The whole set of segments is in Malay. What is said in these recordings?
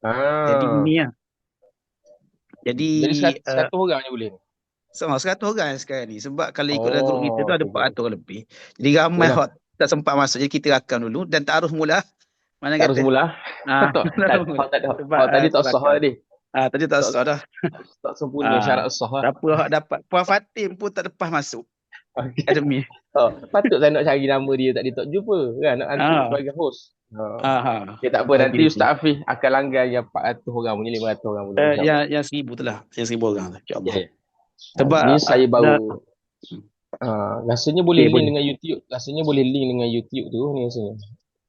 Jadi Ah. ini lah. Jadi Jadi uh, 100 orang je boleh. sama 100 orang sekarang ni. Sebab kalau ikut dalam grup kita tu Oh, ada okey okey. 400 orang lebih. Jadi ramai Yalah, hot tak sempat masuk. Jadi kita rakam dulu dan taruh mula. Mana taruh kata? semula. Ah, Tak, tak, taruh mula. tak, tak, Sebab tadi tu tak sah rakam. tadi. Tadi tak Tak, sah dah. tak sempurna Ah, syarat sah lah. siapa hak dapat? Puan Fatim pun tak lepas masuk Okey. akademi. Oh, patut saya nak cari nama dia tadi tak jumpa kan, nak hantuk Ah, sebagai host. Ha. ah, Okay, tak apa, bagi nanti dia. Ustaz Hafiz akan langgar yang 400 orang punya, 500 orang punya, insya-Allah. Yang 1,000 tu lah. Yang 1,000 orang tu. Ya, InsyaAllah. ya. Sebab Ni saya dah. baru rasanya boleh Okay, link boleh. dengan YouTube. Rasanya boleh link dengan YouTube tu ni rasanya.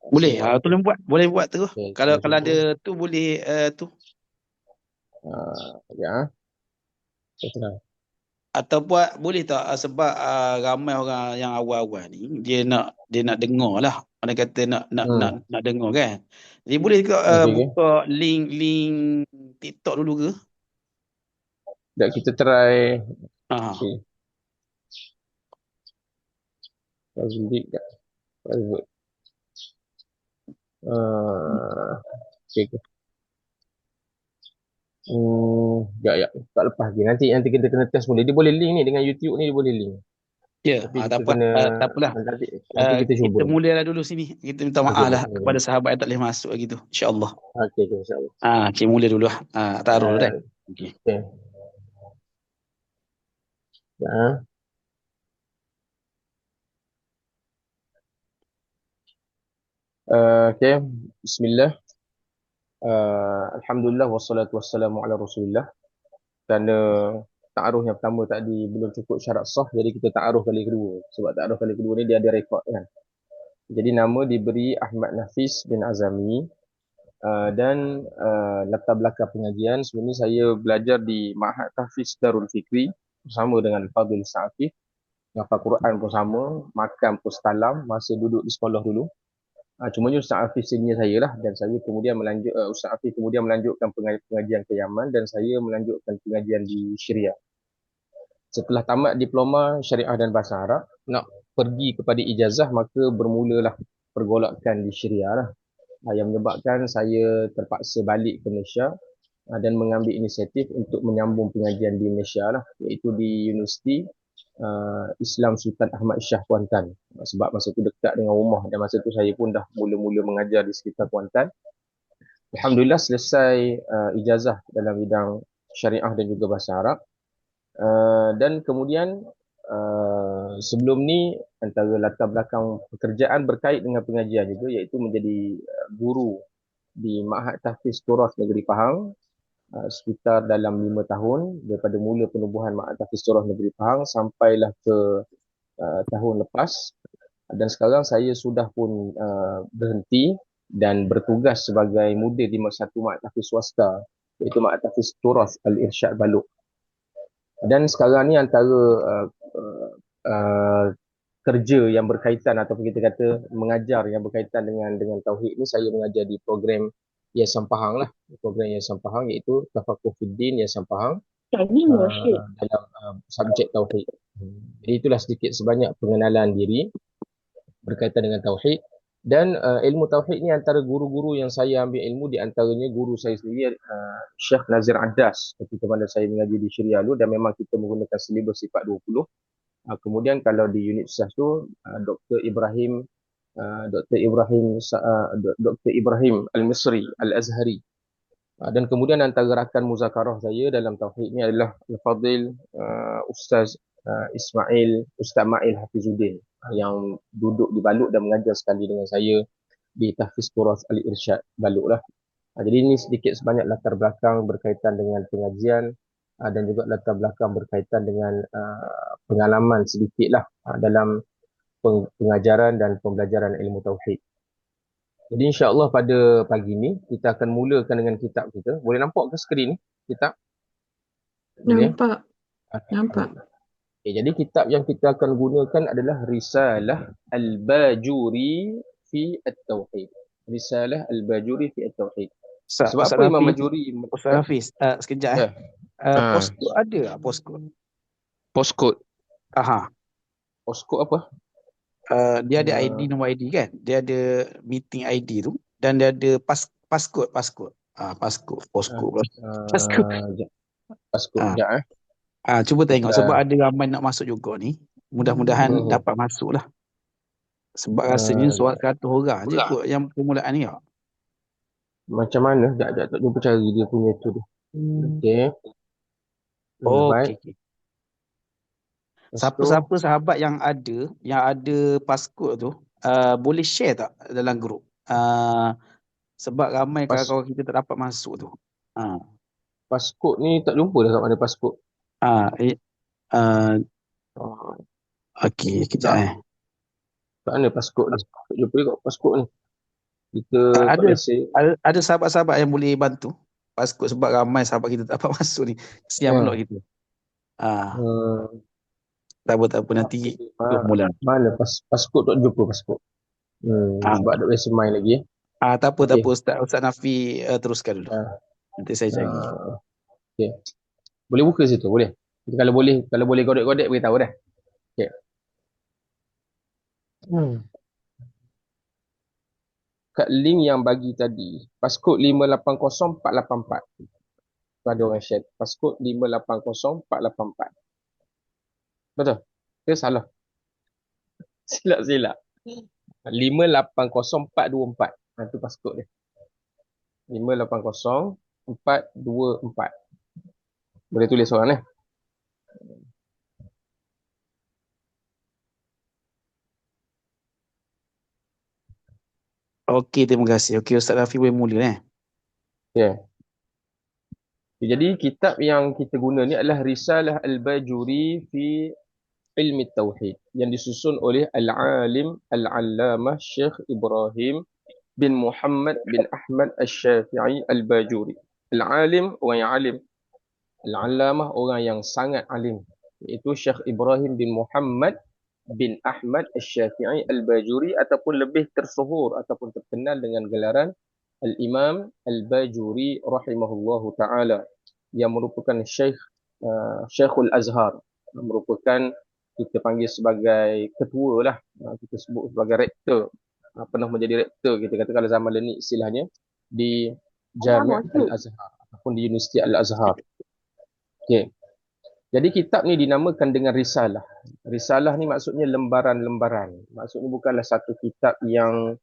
Boleh. Rasanya Tu okey. boleh buat. Boleh buat tu. Okey, Kalau cuba kalau cuba. ada tu boleh tu. Ya. Saya tengah. Atau buat boleh tak sebab ramai orang yang awal-awal ni dia nak dengar lah. Orang kata nak nak nak Hmm. nak dengar kan. Jadi boleh ke Okey okey. buka link TikTok dulu ke? Dak kita try. Ha. Okey. Public kat private. Okey okey. Ya ya. Tak lepas lagi. Nanti kita kena test boleh. Dia boleh link ni dengan YouTube ni, dia boleh link. Ya, Tapi tak kita apa, kena tak apalah. nanti kita Kita cuba. mulalah dulu sini. Kita minta Okey maaf lah okey. kepada sahabat yang tak boleh masuk gitu. InsyaAllah. Okey okey, insya-Allah. Cik mula dulu lah. Taruh dulu dah. Uh, Okey. okey. Ya. Okey. Bismillah. Alhamdulillah wassalatu wassalamu ala Rasulillah. Kerana ta'aruf yang pertama tadi belum cukup syarat sah, jadi kita ta'aruf kali kedua. Sebab ta'aruf kali kedua ni dia ada rekod kan. Jadi nama diberi Ahmad Nafis bin Azami, dan latar belakang pengajian sebenarnya saya belajar di Ma'had Tahfiz Darul Fikri bersama dengan Fadil Sa'afif. Hafal Quran pun sama, makan pun setalam masa duduk di sekolah dulu. Cuma Ustaz Hafiz senior saya lah, dan saya kemudian Ustaz Hafiz kemudian melanjutkan pengajian ke Yaman dan saya melanjutkan pengajian di Syria. Setelah tamat diploma Syariah dan Bahasa Arab, nak pergi kepada ijazah, maka bermulalah pergolakan di Syria lah. Yang menyebabkan saya terpaksa balik ke Malaysia dan mengambil inisiatif untuk menyambung pengajian di Malaysia lah, iaitu di Universiti Islam Sultan Ahmad Shah Kuantan. Sebab masa tu dekat dengan rumah dan masa tu saya pun dah mula-mula mengajar di sekitar Kuantan. Alhamdulillah selesai ijazah dalam bidang syariah dan juga bahasa Arab. Dan kemudian sebelum ni antara latar belakang pekerjaan berkait dengan pengajian juga, iaitu menjadi guru di Ma'had Tahfiz Turas Negeri Pahang sekitar dalam 5 tahun, daripada mula penubuhan Ma'had Tahfiz Turas Negeri Pahang sampailah ke tahun lepas, dan sekarang saya sudah pun berhenti dan bertugas sebagai mudir di satu Ma'had Tahfiz swasta, iaitu Ma'had Tahfiz Turas Al-Irsyad Baluk. Dan sekarang ni antara uh, uh, kerja yang berkaitan ataupun kita kata mengajar yang berkaitan dengan tauhid ni, saya mengajar di program Yayasan Pahang lah, program Yayasan Pahang iaitu Tafakuh Fiddin Yayasan Pahang dalam subjek tauhid. Jadi itulah sedikit sebanyak pengenalan diri berkaitan dengan tauhid. Dan ilmu tauhid ni antara guru-guru yang saya ambil ilmu, di antaranya guru saya sendiri, Syekh Nazir Adas, ketika mana saya mengaji di Syria dulu, dan memang kita menggunakan silibus sifat 20. Kemudian kalau di unit SAS tu Dr. Ibrahim Dr. Ibrahim Al-Misri Al-Azhari. Dan kemudian antara rakan muzakarah saya dalam tauhid ni adalah Al-Fadil Ustaz Ismail Ustaz Mail Hafizuddin, yang duduk di Baluk dan mengajar sekali dengan saya di Tahfiz Turas Al-Irsyad Baluk lah. Jadi ini sedikit sebanyak latar belakang berkaitan dengan pengajian dan juga latar belakang berkaitan dengan pengalaman sedikit lah dalam pengajaran dan pembelajaran ilmu tauhid. Jadi insya-Allah pada pagi ni kita akan mulakan dengan kitab kita. Boleh nampak ke skrin ni kitab? Boleh? Nampak, Okay, nampak. alhamdulillah. Okay, jadi kitab yang kita akan gunakan adalah Risalah Al-Bajuri fi At-Tauhid. Risalah Al-Bajuri fi At-Tauhid. Ustaz, Sebab Ustaz apa Imam Hafiz, Bajuri? Ustaz Hafiz, sekejap Ya. postcode ada tak postcode? Postcode. Aha. Postcode apa? Dia ada ID, nombor ID kan? Dia ada meeting ID tu dan dia ada passcode. Paskut, Ah, poskut pula. Paskut. Sekejap. Paskut, Ah, sekejap. cuba tengok sebab Dah. ada ramai nak masuk juga ni. Mudah-mudahan dapat masuk lah. Sebab rasanya Sekejap. 100 orang je kot yang permulaan ni. Macam mana? Sekejap, tak jumpa cari dia punya tu dia. Okey. Invite. Okey, okey. Lepas tu, Siapa-siapa sahabat yang ada paskut tu, boleh share tak dalam grup? Sebab ramai pas, kawan-kawan kita tak dapat masuk tu. Ah, paskut ni tak jumpa dah kat mana paskut. ah, eh, ah, Oh, okey, kejap tak. eh. Kat mana paskut ni? Tak jumpa kat paskut ni. Kita kat Ada, Malaysia. ada sahabat-sahabat yang boleh bantu paskut sebab ramai sahabat kita tak dapat masuk ni. Kesian pula Ya. kita. Ah, Hmm, tak apa nanti belum ma- mula. mana paskut tak jumpa paskut. Ah, Sebab tak biasa main lagi. tak apa, tak Okey. apa. Ustaz Nafi teruskan dulu. Ah, Nanti saya cari. okey. Boleh buka situ, boleh. Jadi kalau boleh godek-godek beritahu dah. Okey. Kat link yang bagi tadi, paskut 580484. Tu ada orang share. Paskut 580484. Betul? Ke salah? Silap-silap. 580424. Itu paskut dia. 580424. Boleh tulis seorang eh. Okey, terima kasih. Okey, Ustaz Nafi boleh mula eh. Ya. Jadi kitab yang kita guna ni adalah Risalah Al-Bajuri fi Ilmi Tauhid yang disusun oleh Al-Alim Al-Allamah Syekh Ibrahim bin Muhammad bin Ahmad Al-Syafi'i Al-Bajuri. Al-Alim orang yang alim. Al-Allamah orang yang sangat alim. Iaitu Syekh Ibrahim bin Muhammad bin Ahmad Al-Syafi'i Al-Bajuri ataupun lebih tersohor ataupun terkenal dengan gelaran Al-Imam Al-Bajuri rahimahullahu ta'ala yang merupakan Syekhul Azhar, merupakan kita panggil sebagai ketua lah, kita sebut sebagai rektor, pernah menjadi rektor kita kata kalau zaman ni istilahnya di Jami' Al-Azhar ataupun di Universiti Al-Azhar. Okey. Jadi kitab ni dinamakan dengan risalah. Risalah ni maksudnya lembaran-lembaran. Maksudnya bukanlah satu kitab yang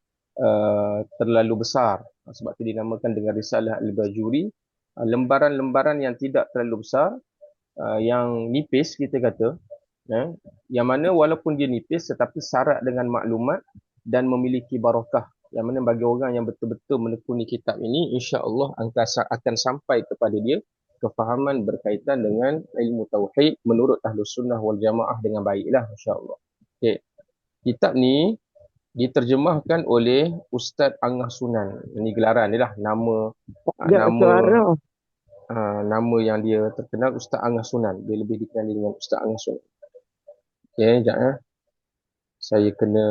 terlalu besar. Sebab tu dinamakan dengan risalah Al-Bajuri. Lembaran-lembaran yang tidak terlalu besar, yang nipis kita kata, yang mana walaupun dia nipis tetapi syarat dengan maklumat dan memiliki barakah. Yang mana bagi orang yang betul-betul menekuni kitab ini, insya-Allah akan sampai kepada dia kefahaman berkaitan dengan ilmu tauhid menurut Ahlus Sunnah wal Jamaah dengan baiklah, insya-Allah. Okey. Kitab ni diterjemahkan oleh Ustaz Angah Sunan. Ini gelaran dia lah, nama nama yang dia terkenal Ustaz Angah Sunan. Dia lebih dikenali dengan Ustaz Angah Sunan. Okey, sekejap saya kena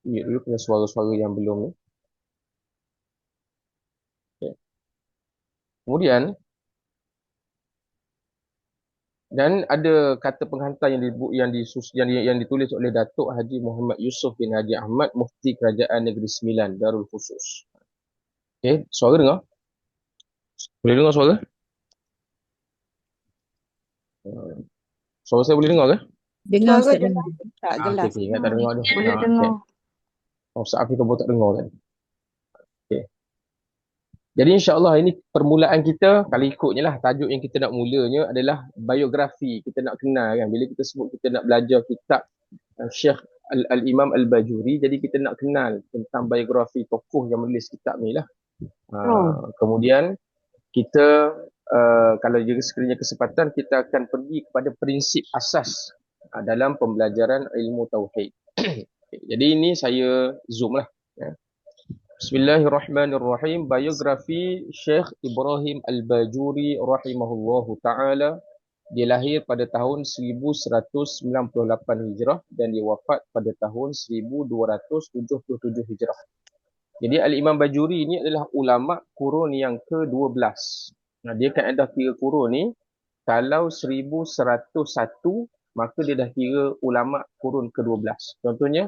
mute dulu kena suara-suara yang belum ni. Okay. Kemudian dan ada kata penghantar yang ditulis oleh Datuk Haji Muhammad Yusof bin Haji Ahmad, Mufti Kerajaan Negeri Sembilan, Darul Khusus. Okey, suara dengar? Boleh dengar suara? Suara saya boleh dengar ke? Dengar Ustaz, dengar. Tak jelas. Okey, ingat tak dengar dia. Boleh dengar. Ustaz Afiq pun tak dengar kan? Okey. Jadi insya-Allah ini permulaan kita, kalau ikutnya lah tajuk yang kita nak mulanya adalah biografi. Kita nak kenal kan, bila kita sebut kita nak belajar kitab Syekh Al-Imam Al-Bajuri, jadi kita nak kenal tentang biografi tokoh yang menulis kitab ni lah. Kemudian kita kalau juga sekiranya kesempatan, kita akan pergi kepada prinsip asas dalam pembelajaran ilmu tauhid. Jadi ini saya zoom lah. Bismillahirrahmanirrahim. Biografi Syekh Ibrahim Al-Bajuri rahimahullahu ta'ala. Dia lahir pada tahun 1198 Hijrah dan dia wafat pada tahun 1277 Hijrah. Jadi Al-Imam Bajuri ini adalah ulama kurun yang ke-12. Dia kaedah kira kurun ni, kalau 1101 maka dia dah kira ulama kurun ke-12. Contohnya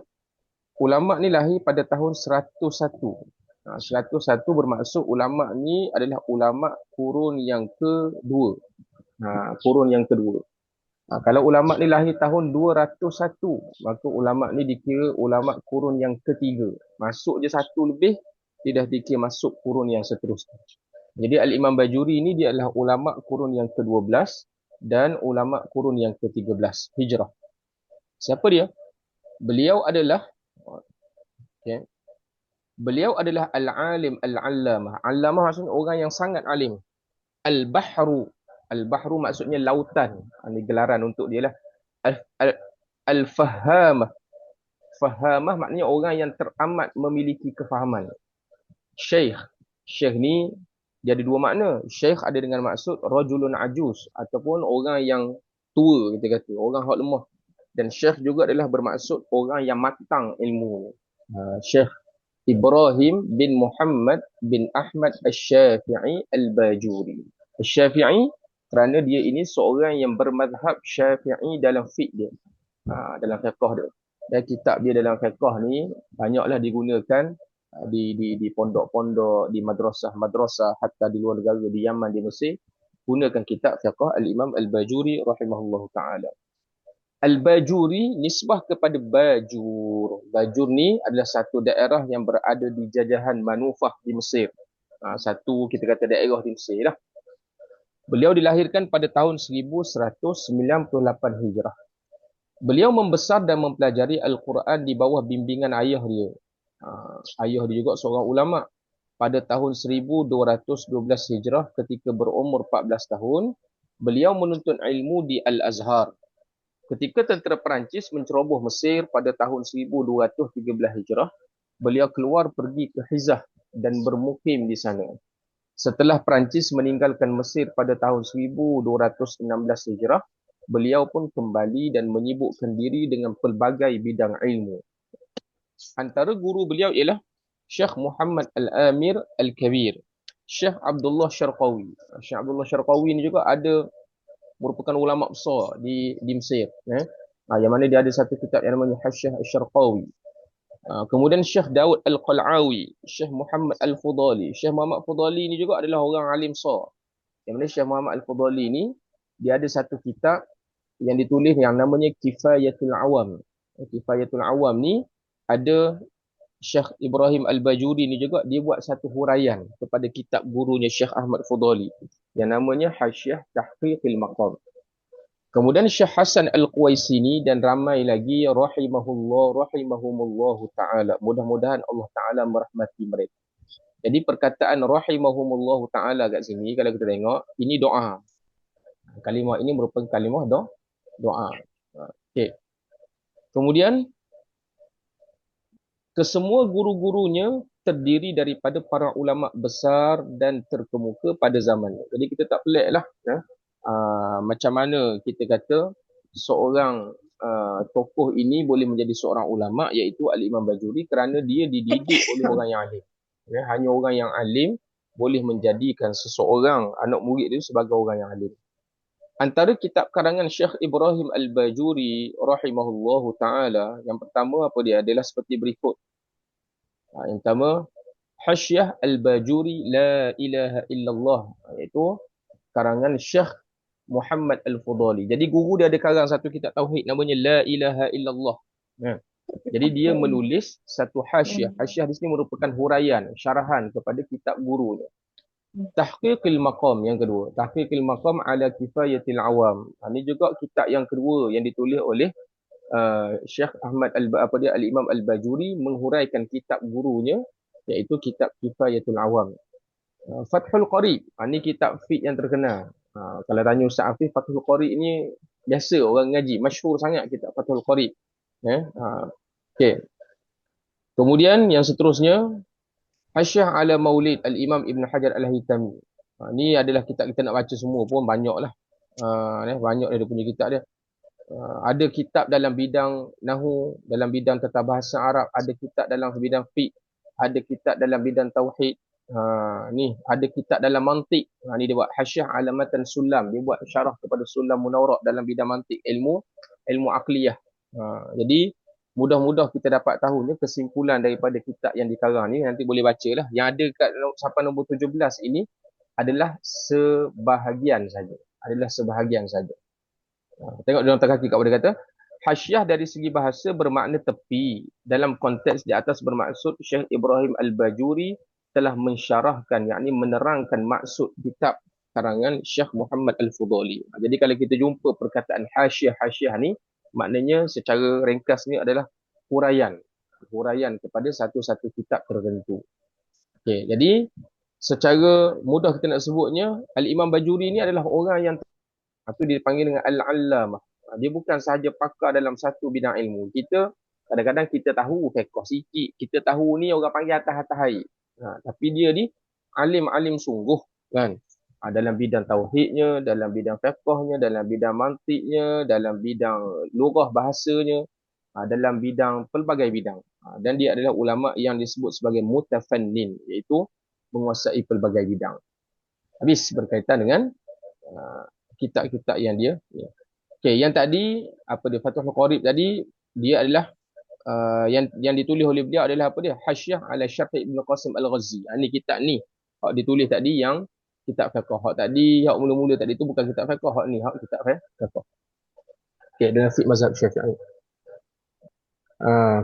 ulama ni lahir pada tahun 101. 101 bermaksud ulama ni adalah ulama kurun yang kedua. Kurun yang kedua. Kalau ulama ni lahir tahun 201, maka ulama ni dikira ulama kurun yang ketiga. Masuk je satu lebih, dia dah dikira masuk kurun yang seterusnya. Jadi Al-Imam Bajuri ni dia adalah ulama kurun yang ke-12 dan ulama kurun yang ke-13 Hijrah. Siapa dia? Beliau adalah beliau adalah al-alim al-allamah. Allamah maksudnya orang yang sangat alim. Al-bahru. Al-bahru maksudnya lautan. Ini gelaran untuk dia lah. Al-fahamah. Fahamah maknanya orang yang teramat memiliki kefahaman. Syekh. Syekh ni dia ada dua makna. Syekh ada dengan maksud rajulun ajuz ataupun orang yang tua kita kata, orang hak lemah. Dan syekh juga adalah bermaksud orang yang matang ilmu. Syekh Ibrahim bin Muhammad bin Ahmad Asy-Syafi'i Al-Bajuri. Asy-Syafi'i kerana dia ini seorang yang bermazhab Syafi'i dalam fiqh dia. Dalam fiqh dia. Dan kitab dia dalam fiqh ni banyaklah digunakan di pondok-pondok, di madrasah-madrasah, hatta di luar negara, di Yaman, di Mesir, gunakan kitab fiqh Al-Imam Al-Bajuri rahimahullahu ta'ala. Al-Bajuri nisbah kepada Bajur. Bajur ni adalah satu daerah yang berada di jajahan Manufah di Mesir. Satu kita kata daerah di Mesir lah. Beliau dilahirkan pada tahun 1198 Hijrah. Beliau membesar dan mempelajari Al-Quran di bawah bimbingan ayah dia. Ayah dia juga seorang ulama. Pada tahun 1212 Hijrah ketika berumur 14 tahun, beliau menuntut ilmu di Al-Azhar. Ketika tentera Perancis menceroboh Mesir pada tahun 1213 Hijrah, beliau keluar pergi ke Hizah dan bermukim di sana. Setelah Perancis meninggalkan Mesir pada tahun 1216 Hijrah, beliau pun kembali dan menyibukkan diri dengan pelbagai bidang ilmu. Antara guru beliau ialah Syekh Muhammad Al-Amir Al-Kabir, Syekh Abdullah Syarqawi. Syekh Abdullah Syarqawi ni juga merupakan ulama besar di Mesir. Yang mana dia ada satu kitab yang namanya Hasyiah Asy-Syarqawi. Kemudian Syekh Daud Al-Qal'awi, Syekh Muhammad Al-Fudali. Syekh Muhammad Fudali ni juga adalah orang alim besar. Yang mana Syekh Muhammad Al-Fudali ni, dia ada satu kitab yang ditulis yang namanya Kifayatul Awam. Kifayatul Awam ni ada Syekh Ibrahim Al-Bajuri ni juga, dia buat satu huraian kepada kitab gurunya Syekh Ahmad Fudali yang namanya Hasyiah Tahqiqil Maqam. Kemudian Syekh Hasan Al-Quwaisini dan ramai lagi rahimahumullah ta'ala. Mudah-mudahan Allah Ta'ala merahmati mereka. Jadi perkataan rahimahumullah ta'ala kat sini, kalau kita tengok, ini doa. Kalimah ini merupakan kalimah doa. Okay. Kemudian, kesemua guru-gurunya terdiri daripada para ulama besar dan terkemuka pada zamannya. Jadi kita tak pelik lah. Macam mana kita kata seorang tokoh ini boleh menjadi seorang ulama, iaitu Al-Imam Bajuri, kerana dia dididik oleh orang yang alim. Hanya orang yang alim boleh menjadikan seseorang anak murid dia sebagai orang yang alim. Antara kitab karangan Syekh Ibrahim Al-Bajuri rahimahullahu ta'ala, yang pertama apa dia adalah seperti berikut. Yang pertama, Hasyiah Al-Bajuri La ilaha illallah, iaitu karangan Syekh Muhammad Al-Fudali. Jadi guru dia ada karang satu kitab tauhid namanya La ilaha illallah. Jadi dia menulis satu hasyiah. Hasyiah di sini merupakan huraian, syarahan kepada kitab gurunya. Tahqiqil Maqam yang kedua. Tahqiqil Maqam ala Kifayatil Awam. Ini juga kitab yang kedua yang ditulis oleh Syekh Ahmad Al-Imam Al-Bajuri menghuraikan kitab gurunya, iaitu kitab Kifayatul Awam. Fathul Qarib. Ini kitab fiqh yang terkenal. Kalau tanya Ustaz Afif, Fathul Qarib ni biasa orang ngaji, masyhur sangat kitab Fathul Qarib. Okay. Kemudian yang seterusnya, Hasyiah ala Maulid Al-Imam Ibn Hajar Al-Haytami. Ini adalah kitab kita nak baca semua pun banyak lah. Banyak dia punya kitab dia. Ada kitab dalam bidang Nahu, dalam bidang tata bahasa Arab, ada kitab dalam bidang fiqh, ada kitab dalam bidang tauhid. Ni ada kitab dalam mantik. Ni dia buat Hasyiah ala Matan Sulam. Dia buat syarah kepada Sulam Munawwarah dalam bidang mantik, ilmu aqliyah. Jadi mudah-mudah kita dapat tahu ni kesimpulan daripada kitab yang dikarang ni, nanti boleh baca lah. Yang ada kat sampai nombor 17 ini adalah sebahagian saja. Tengok dalam kaki kat pada kata, hasyiah dari segi bahasa bermakna tepi. Dalam konteks di atas bermaksud Syekh Ibrahim Al-Bajuri telah mensyarahkan, yakni menerangkan maksud kitab karangan Syekh Muhammad Al-Fudhali. Jadi kalau kita jumpa perkataan hasyiah ni, maknanya secara ringkas ni adalah huraian kepada satu-satu kitab tertentu. Okey, jadi secara mudah kita nak sebutnya, Al-Imam Bajuri ni adalah orang yang itu dipanggil dengan Al-Allamah. Dia bukan sahaja pakar dalam satu bidang ilmu. Kita kadang-kadang kita tahu fiqh sikit, kita tahu ni orang panggil atas-atas air. Tapi dia ni alim-alim sungguh kan. Dalam bidang tauhidnya, dalam bidang fiqhnya, dalam bidang mantiknya, dalam bidang lughah bahasanya, dalam bidang pelbagai bidang. Dan dia adalah ulama yang disebut sebagai mutafannin, iaitu menguasai pelbagai bidang. Habis berkaitan dengan kitab-kitab yang dia. Okey, yang tadi apa dia Fathul Qarib tadi, dia adalah yang ditulis oleh beliau adalah apa dia? Hasyiah ala Syarh Ibn Qasim Al-Ghazi. Ini kitab ni hak ditulis tadi yang kitab fiqh. Hak tadi hak mula-mula tadi tu bukan kitab fiqh, hak ni hak kitab fiqh. Okey, dengan fiqh mazhab Syafi'i.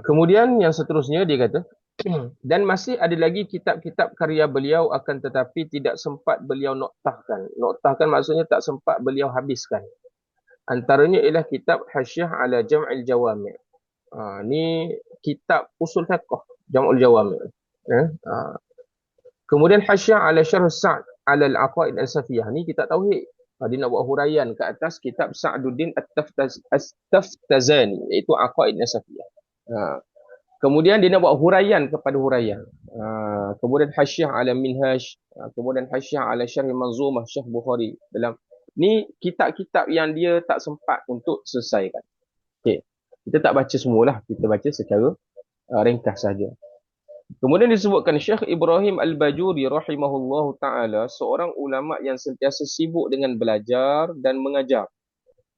Kemudian yang seterusnya dia kata, dan masih ada lagi kitab-kitab karya beliau, akan tetapi tidak sempat beliau noktahkan. Noktahkan maksudnya tak sempat beliau habiskan. Antaranya ialah kitab Hasyiah ala Jam'il Jawami'. Ni kitab usul fiqh, Jam'ul Jawami'. Kemudian Hasyiah ala Syarh Sa'd ala Al-Aqaid Al-Safiyah. Ni kitab tauhid. Dia nak buat huraian ke atas kitab Sa'duddin At-Taftazani, iaitu Aqaid Al-Safiyah. Kemudian dia nak buat huraian kepada huraian. Kemudian Hasyiah ala Minhaj, kemudian Hasyiah ala Syarh Manzumah Syekh Bukhari. Dalam ni kitab-kitab yang dia tak sempat untuk selesaikan. Okey. Kita tak baca semualah, kita baca secara ringkas saja. Kemudian disebutkan Syekh Ibrahim Al-Bajuri rahimahullahu taala seorang ulama yang sentiasa sibuk dengan belajar dan mengajar.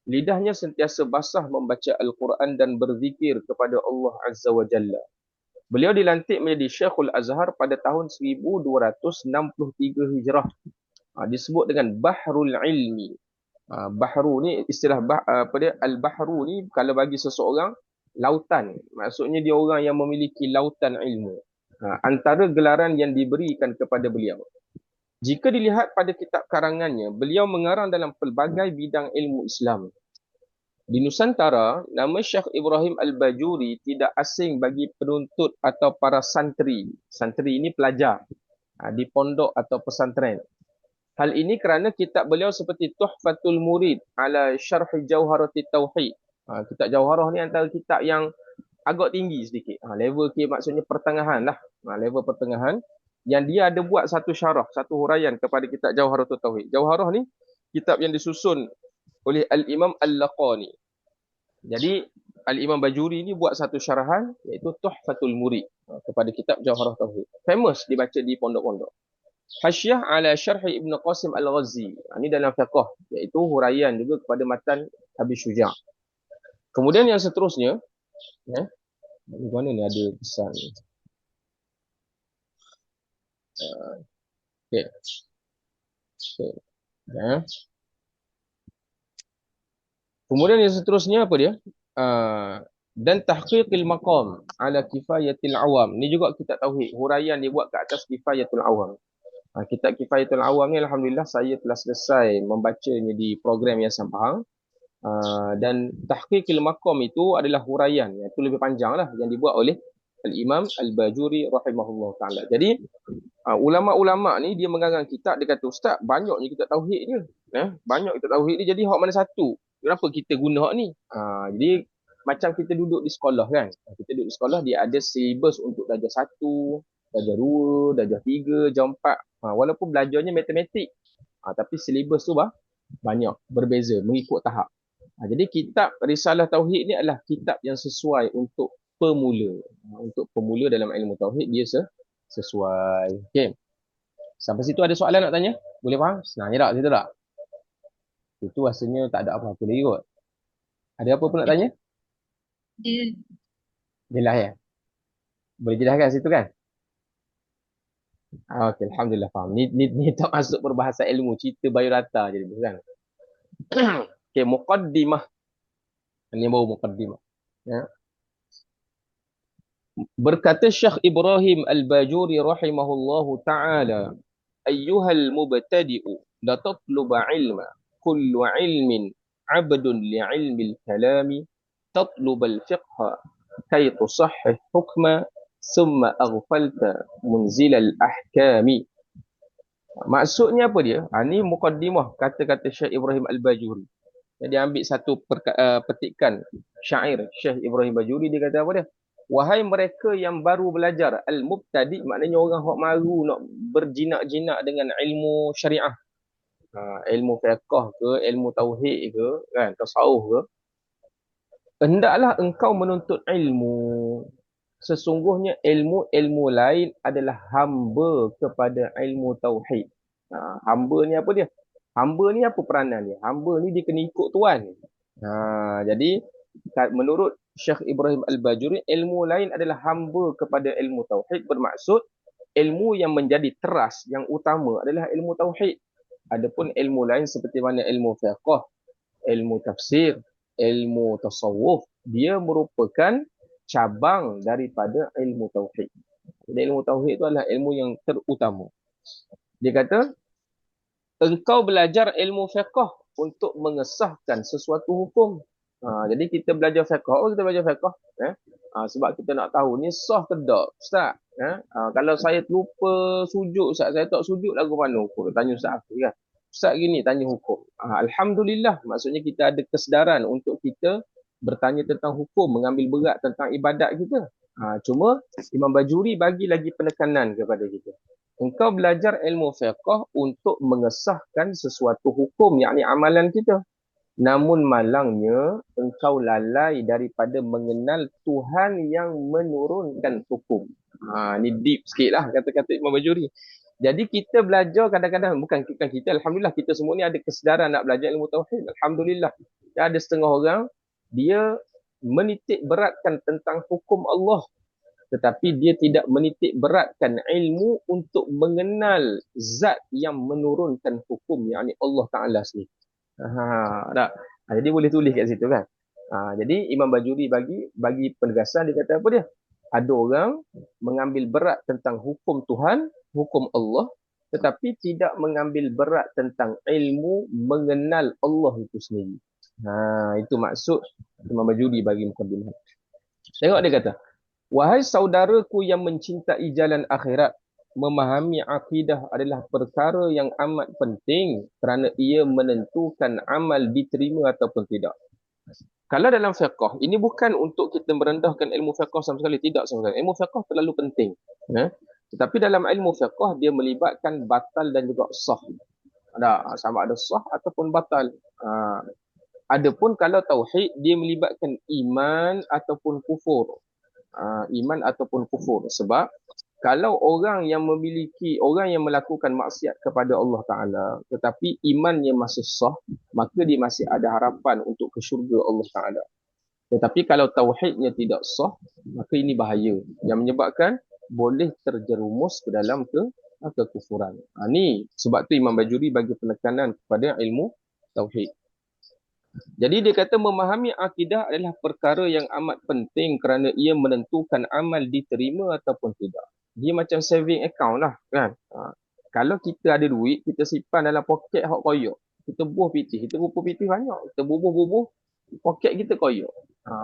Lidahnya sentiasa basah membaca Al-Quran dan berzikir kepada Allah Azza wa Jalla. Beliau dilantik menjadi Syekhul Azhar pada tahun 1263 Hijrah. Disebut dengan Bahrul Ilmi. Bahru ni istilah Al-Bahru ni kalau bagi seseorang lautan. Maksudnya dia orang yang memiliki lautan ilmu. Antara gelaran yang diberikan kepada beliau. Jika dilihat pada kitab karangannya, beliau mengarang dalam pelbagai bidang ilmu Islam. Di Nusantara, nama Syekh Ibrahim Al-Bajuri tidak asing bagi penuntut atau para santri. Santri ini pelajar di pondok atau pesantren. Hal ini kerana kitab beliau seperti Tuhfatul Murid ala Syarh Jauharatit Tauhid. Kitab Jauharah ni antara kitab yang agak tinggi sedikit. Level K maksudnya pertengahan lah. Level pertengahan. Yang dia ada buat satu syarah, satu huraian kepada kitab Jauharatul Tauhid. Jauharah ni kitab yang disusun oleh Al-Imam Al-Laqani. Jadi Al-Imam Bajuri ni buat satu syarahan iaitu Tuhfatul Murid kepada kitab Jauharah Tauhid. Famous dibaca di pondok-pondok. Hasyiah ala Syarh Ibn Qasim Al-Ghazi. Ini dalam fiqh, iaitu huraian juga kepada matan Abi Syuja'. Kemudian yang seterusnya, di mana ni ada pesan ni? Okay. Kemudian yang seterusnya apa dia? Dan tahqiqil maqam ala kifayatil awam. Ni juga kita tauhid. Huraian dibuat ke atas kifayatul awam. Kitab kifayatul awam ni alhamdulillah saya telah selesai membacanya di program yang Pahang. Dan tahqiqil maqam itu adalah huraian. Itu lebih panjang lah yang dibuat oleh Al-Imam Al-Bajuri rahimahullah ta'ala. Jadi ulama-ulama ni dia mengarang kitab, dia kata ustaz banyaknya kitab tauhid ni. Banyak kitab tauhid ni, jadi hak mana satu? Kenapa kita guna hak ni? Jadi macam kita duduk di sekolah kan. Kita duduk di sekolah, dia ada silibus untuk darjah 1, darjah 2, darjah 3, darjah 4. Walaupun belajarnya matematik. Tapi silibus tu banyak, berbeza, mengikut tahap. Jadi kitab Risalah Tauhid ni adalah kitab yang sesuai untuk pemula. Untuk pemula dalam ilmu tauhid dia sesuai. Okey. Sampai situ ada soalan nak tanya? Boleh faham? Senang je tak? Situ tak? Itu rasanya tak ada apa-apa lagi kot. Ada apa pun nak tanya? Jelas ya? Boleh jelaskan situ kan? Okey, alhamdulillah faham. Ni tak masuk berbahasa ilmu, cerita biodata jadi bukan. Okey, muqaddimah. Ini baru muqaddimah. Ya. Berkata Syekh Ibrahim Al-Bajuri rahimahullahu taala, ayyuhal mubtadi'u la tatluba ilma kullu ilmin 'abdun li'ilmil kalami tatlub al-fiqha kay tusahhih hukma thumma aghfalta munzil al-ahkami. Maksudnya apa dia? Ni muqaddimah kata-kata Syekh Ibrahim Al-Bajuri. Jadi ambil satu petikan syair Syekh Ibrahim Bajuri, dia kata apa dia? Wahai mereka yang baru belajar, al-mubtadi maknanya orang hok baru nak berjinak-jinak dengan ilmu syariah. Ilmu fiqh ke, ilmu tauhid ke, kan, tasawuf ke. Hendaklah engkau menuntut ilmu. Sesungguhnya ilmu lain adalah hamba kepada ilmu tauhid. Hamba ni apa dia? Hamba ni apa peranan dia? Hamba ni dia kena ikut tuan. Jadi menurut Syekh Ibrahim Al-Bajuri, ilmu lain adalah hamba kepada ilmu tauhid, bermaksud ilmu yang menjadi teras yang utama adalah ilmu tauhid. Adapun ilmu lain seperti mana ilmu fiqh, ilmu tafsir, ilmu tasawuf, dia merupakan cabang daripada ilmu tauhid. Jadi ilmu tauhid itu adalah ilmu yang terutama. Dia kata, engkau belajar ilmu fiqh untuk mengesahkan sesuatu hukum. Jadi kita belajar fiqh. Kita belajar fiqh. Sebab kita nak tahu ni sah ke tak, Ustaz. Kalau saya lupa sujud, Ustaz, saya tak sujud lagu mana hukum. Tanya Ustaz kan. Ustaz gini, tanya hukum. Alhamdulillah, maksudnya kita ada kesedaran untuk kita bertanya tentang hukum, mengambil berat tentang ibadat kita. Cuma Imam Bajuri bagi lagi penekanan kepada kita. Engkau belajar ilmu fiqh untuk mengesahkan sesuatu hukum, yakni amalan kita. Namun malangnya engkau lalai daripada mengenal Tuhan yang menurunkan hukum. Ni deep sikit lah kata-kata Imam Bajuri. Jadi kita belajar kadang-kadang, bukan kita, alhamdulillah kita semua ni ada kesedaran nak belajar ilmu tauhid. Alhamdulillah. Ada setengah orang, dia menitik beratkan tentang hukum Allah, tetapi dia tidak menitik beratkan ilmu untuk mengenal zat yang menurunkan hukum, yakni Allah Ta'ala sendiri. Tak? Jadi boleh tulis kat situ kan. Jadi Imam Bajuri bagi penegasan, dia kata apa dia? Ada orang mengambil berat tentang hukum Tuhan, hukum Allah, tetapi tidak mengambil berat tentang ilmu mengenal Allah itu sendiri. Itu maksud Imam Bajuri bagi mukadimah. Tengok dia kata, wahai saudaraku yang mencintai jalan akhirat, memahami akidah adalah perkara yang amat penting kerana ia menentukan amal diterima ataupun tidak. Kalau dalam fiqh, ini bukan untuk kita merendahkan ilmu fiqh sama sekali, tidak sama sekali. Ilmu fiqh terlalu penting. Tetapi dalam ilmu fiqh, dia melibatkan batal dan juga sah. Sama ada sah ataupun batal. Adapun kalau tauhid, dia melibatkan iman ataupun kufur. Iman ataupun kufur. Sebab kalau orang yang melakukan maksiat kepada Allah Ta'ala tetapi imannya masih sah, maka dia masih ada harapan untuk ke syurga Allah Ta'ala. Tetapi kalau tauhidnya tidak sah, maka ini bahaya yang menyebabkan boleh terjerumus ke dalam kekufuran. Ni sebab tu Imam Bajuri bagi penekanan kepada ilmu tauhid. Jadi dia kata memahami akidah adalah perkara yang amat penting kerana ia menentukan amal diterima ataupun tidak. Dia macam saving account lah kan. Kalau kita ada duit, kita simpan dalam poket hak koyak. Kita bubuh pitih, kita bubuh pitih banyak. Kita bubuh, poket kita koyak.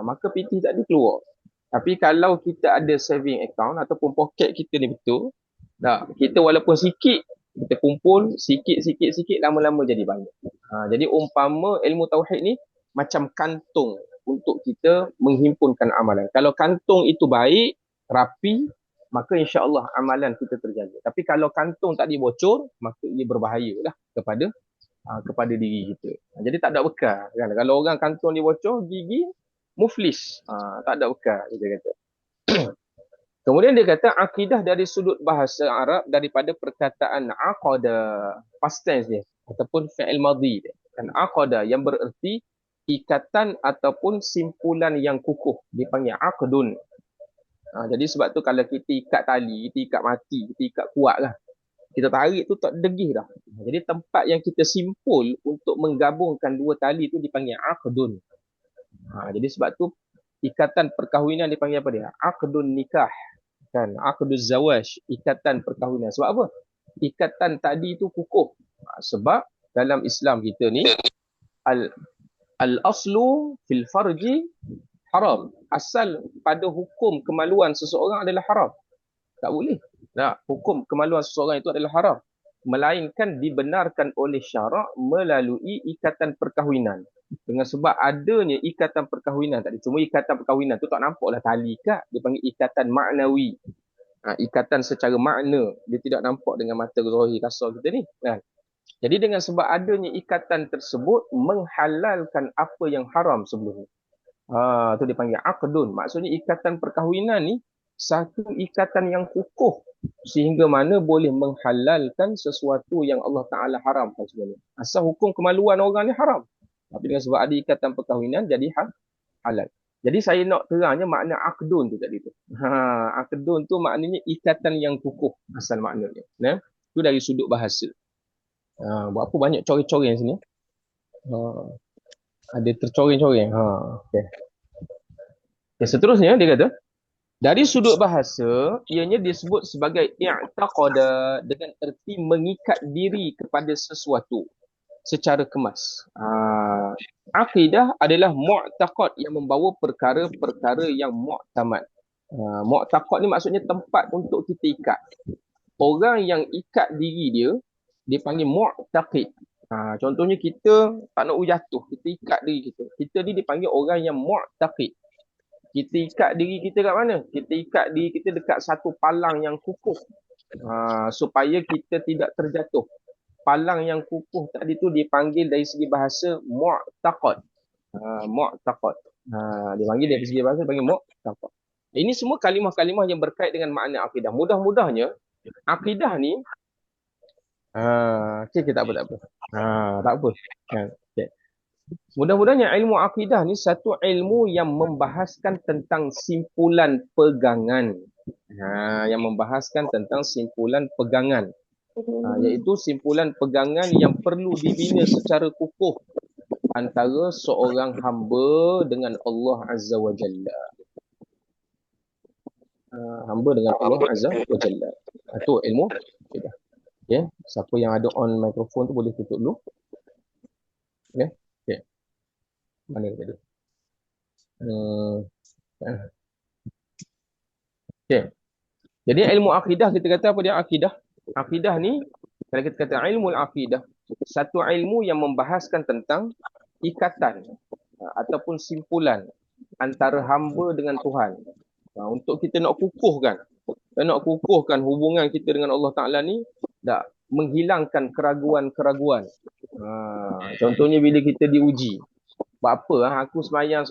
Maka pitih tak ada keluar. Tapi kalau kita ada saving account ataupun poket kita ni betul, kita walaupun sikit, kita kumpul sikit, lama-lama jadi banyak. Jadi umpama ilmu tauhid ni macam kantung untuk kita menghimpunkan amalan. Kalau kantung itu baik, rapi, maka insya-Allah amalan kita terjaga. Tapi kalau kantung tak dibocor, maka ia berbahaya lah kepada diri kita. Jadi tak ada bekal kan. Kalau orang kantung dibocor, gigi muflis. Tak ada bekal, dia kata. Kemudian dia kata akidah dari sudut bahasa Arab daripada perkataan aqada, past tense dia ataupun fi'il madhi dia. Dan aqada yang bererti ikatan ataupun simpulan yang kukuh, dipanggil aqdun. Jadi sebab tu kalau kita ikat tali, kita ikat mati, kita ikat kuat lah. Kita tarik tu tak degih dah. Jadi tempat yang kita simpul untuk menggabungkan dua tali tu dipanggil aqdun. Jadi sebab tu ikatan perkahwinan dipanggil apa dia? Aqdun nikah. Kan? Aqduz zawaj, ikatan perkahwinan. Sebab apa? Ikatan tadi tu kukuh. Sebab dalam Islam kita ni al-aslu fil farji haram. Asal pada hukum kemaluan seseorang adalah haram. Tak boleh. Hukum kemaluan seseorang itu adalah haram. Melainkan dibenarkan oleh syarak melalui ikatan perkahwinan. Dengan sebab adanya ikatan perkahwinan tadi. Cuma ikatan perkahwinan tu tak nampaklah tali ikat. Dia panggil ikatan maknawi. Ikatan secara makna. Dia tidak nampak dengan mata zahir kasar kita ni. Jadi dengan sebab adanya ikatan tersebut menghalalkan apa yang haram sebelum ni. Tu dipanggil aqdun. Maksudnya ikatan perkahwinan ni satu ikatan yang kukuh sehingga mana boleh menghalalkan sesuatu yang Allah Ta'ala haramkan sebenarnya. Asal hukum kemaluan orang ni haram. Tapi dengan sebab ada ikatan perkahwinan jadi halal. Jadi saya nak terangnya makna aqdun tu tadi tu. Aqdun tu maknanya ikatan yang kukuh asal maknanya. Itu dari sudut bahasa. Buat apa banyak coreng-coreng sini? Ada tercoreng-coreng. Okay. Seterusnya dia kata, dari sudut bahasa, ianya disebut sebagai i'taqada dengan erti mengikat diri kepada sesuatu secara kemas. Akidah adalah mu'taqad yang membawa perkara-perkara yang mu'tamad. Mu'taqad ni maksudnya tempat untuk kita ikat. Orang yang ikat diri dia, dipanggil mu'taqid. Contohnya kita tak nak jatuh, kita ikat diri kita. Kita ni dipanggil orang yang mu'taqid. Kita ikat diri kita kat mana? Kita ikat diri kita dekat satu palang yang kukuh. Supaya kita tidak terjatuh. Palang yang kukuh tadi tu dipanggil dari segi bahasa mu'taqad. Mu'taqad. Dipanggil dari segi bahasa dipanggil mu'taqad. Ini semua kalimah-kalimah yang berkait dengan makna akidah. Mudah-mudahnya akidah ni okay, tak apa. Tak apa. Okay. Mudah-mudahnya ilmu akidah ni satu ilmu yang membahaskan tentang simpulan pegangan. Yang membahaskan tentang simpulan pegangan. Iaitu simpulan pegangan yang perlu dibina secara kukuh antara seorang hamba dengan Allah Azza wa Jalla. Hamba dengan Allah Azza wa Jalla. Itu ilmu akidah. Okay. Siapa yang ada on mikrofon tu boleh tutup dulu. Okay. Mana tadi? Okay. Jadi ilmu akidah kita kata apa dia akidah? Akidah ni kalau kita kata ilmu akidah, satu ilmu yang membahaskan tentang ikatan ataupun simpulan antara hamba dengan Tuhan. Untuk kita nak kukuhkan hubungan kita dengan Allah Ta'ala ni, tak menghilangkan keraguan-keraguan. Contohnya bila kita diuji. Buat apa? Aku semayang,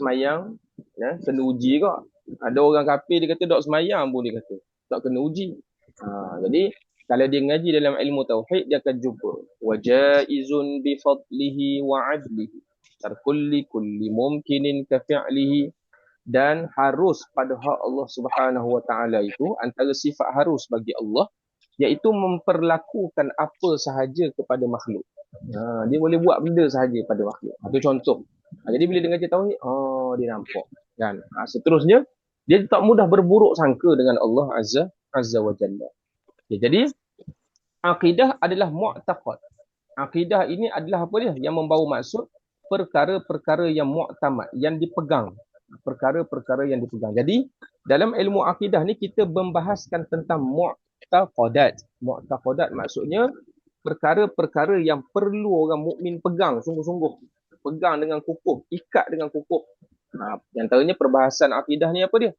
kena uji kok. Ada orang kafir dia kata tak semayang pun dia kata. Tak kena uji. Jadi kalau dia ngaji dalam ilmu tauhid dia akan jumpa wajaizun bi fadlihi wa adlihi tarkulli kulli mumkinin ka fi'lihi, dan harus pada hak Allah Subhanahu wa taala itu antara sifat harus bagi Allah iaitu memperlakukan apa sahaja kepada makhluk. Dia boleh buat benda sahaja pada makhluk. Itu contoh. Jadi bila dia ngaji tauhid, dia nampak kan. Seterusnya dia tak mudah berburuk sangka dengan Allah Azza wa Jalla. Jadi akidah adalah mu'taqad. Akidah ini adalah apa dia? Yang membawa maksud perkara-perkara yang mu'tamad, yang dipegang. Perkara-perkara yang dipegang. Jadi dalam ilmu akidah ni kita membahaskan tentang mu'taqadat. Mu'taqadat maksudnya perkara-perkara yang perlu orang mukmin pegang sungguh-sungguh. Pegang dengan kukuh, ikat dengan kukuh. Yang antaranya perbahasan akidah ni apa dia?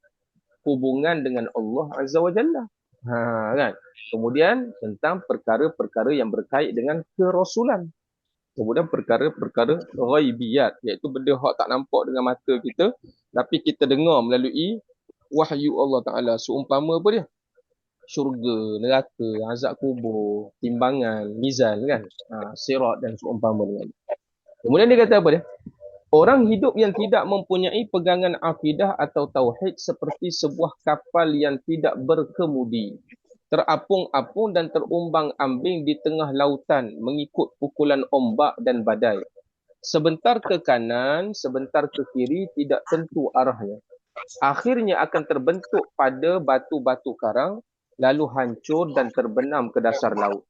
Hubungan dengan Allah Azza wa Jalla. Kan? Kemudian tentang perkara-perkara yang berkait dengan kerasulan. Kemudian perkara-perkara ghaibiyat, iaitu benda hak tak nampak dengan mata kita, tapi kita dengar melalui wahyu Allah Ta'ala. Seumpama apa dia? Syurga, neraka, azab kubur, timbangan, mizan kan? Sirat dan seumpama dengan. Kemudian dia kata apa dia? Orang hidup yang tidak mempunyai pegangan akidah atau tauhid seperti sebuah kapal yang tidak berkemudi, terapung-apung dan terumbang-ambing di tengah lautan mengikut pukulan ombak dan badai. Sebentar ke kanan, sebentar ke kiri, tidak tentu arahnya. Akhirnya akan terbentuk pada batu-batu karang, lalu hancur dan terbenam ke dasar laut.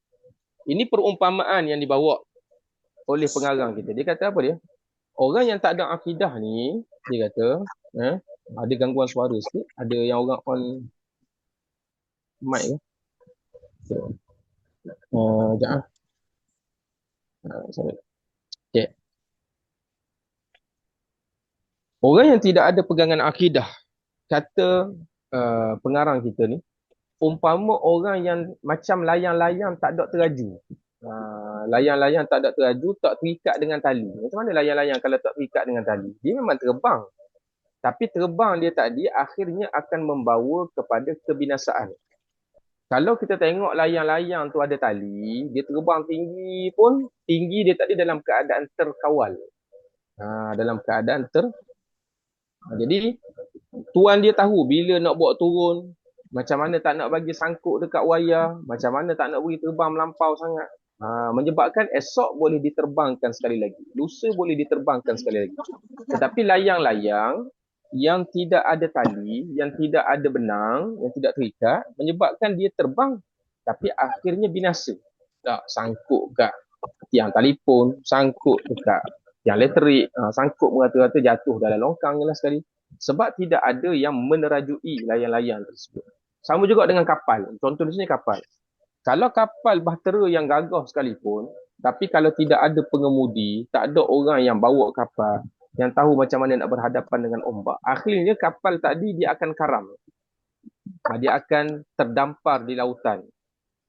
Ini perumpamaan yang dibawa oleh pengarang kita. Dia kata apa dia? Orang yang tak ada akidah ni, dia kata, ada gangguan suara sikit, ada yang orang on mic ke? Sekejap. Sorry. Okay. Orang yang tidak ada pegangan akidah, kata pengarang kita ni, umpama orang yang macam layang-layang tak ada teraju. Layang-layang tak ada teraju, tak terikat dengan tali. Macam mana layang-layang kalau tak terikat dengan tali? Dia memang terbang. Tapi terbang dia tadi akhirnya akan membawa kepada kebinasaan. Kalau kita tengok layang-layang tu ada tali, dia terbang tinggi pun, tinggi dia tadi dalam keadaan terkawal. Dalam keadaan jadi, tuan dia tahu bila nak bawa turun, macam mana tak nak bagi sangkut dekat wayar, macam mana tak nak bagi terbang melampau sangat. Menyebabkan esok boleh diterbangkan sekali lagi. Lusa boleh diterbangkan sekali lagi. Tetapi layang-layang yang tidak ada tali, yang tidak ada benang, yang tidak terikat, menyebabkan dia terbang tapi akhirnya binasa. Tak sangkut kat tiang telefon, sangkut dekat tiang elektrik, sangkut merata-rata jatuh dalam longkang jelas sekali. Sebab tidak ada yang menerajui layang-layang tersebut. Sama juga dengan kapal. Contoh di sini kapal. Kalau kapal bahtera yang gagah sekalipun, tapi kalau tidak ada pengemudi, tak ada orang yang bawa kapal, yang tahu macam mana nak berhadapan dengan ombak, akhirnya kapal tadi dia akan karam. Dia akan terdampar di lautan.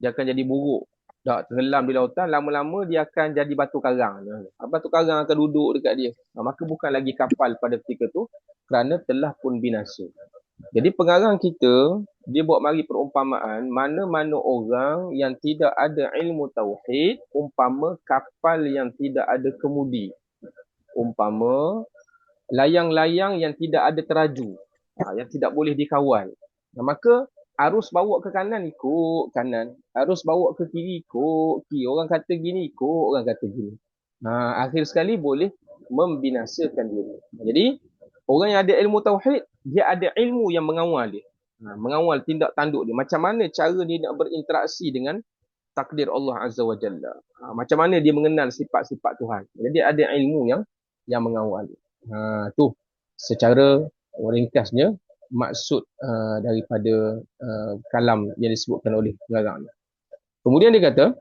Dia akan jadi buruk. Dah tenggelam di lautan, lama-lama dia akan jadi batu karang. Batu karang akan duduk dekat dia. Maka bukan lagi kapal pada ketika tu, kerana telah pun binasa. Jadi pengarang kita, dia buat mari perumpamaan, mana-mana orang yang tidak ada ilmu tauhid, umpama kapal yang tidak ada kemudi. Umpama layang-layang yang tidak ada teraju, yang tidak boleh dikawal. Maka arus bawa ke kanan ikut kanan, arus bawa ke kiri ikut kiri. Orang kata gini ikut orang kata gini. Akhir sekali boleh membinasakan diri. Jadi orang yang ada ilmu tauhid, dia ada ilmu yang mengawal dia. Mengawal tindak tanduk dia. Macam mana cara dia nak berinteraksi dengan takdir Allah Azza wa Jalla. Macam mana dia mengenal sifat-sifat Tuhan. Jadi ada ilmu yang mengawal dia. Tu secara ringkasnya maksud daripada kalam yang disebutkan oleh pengarang. Kemudian dia kata,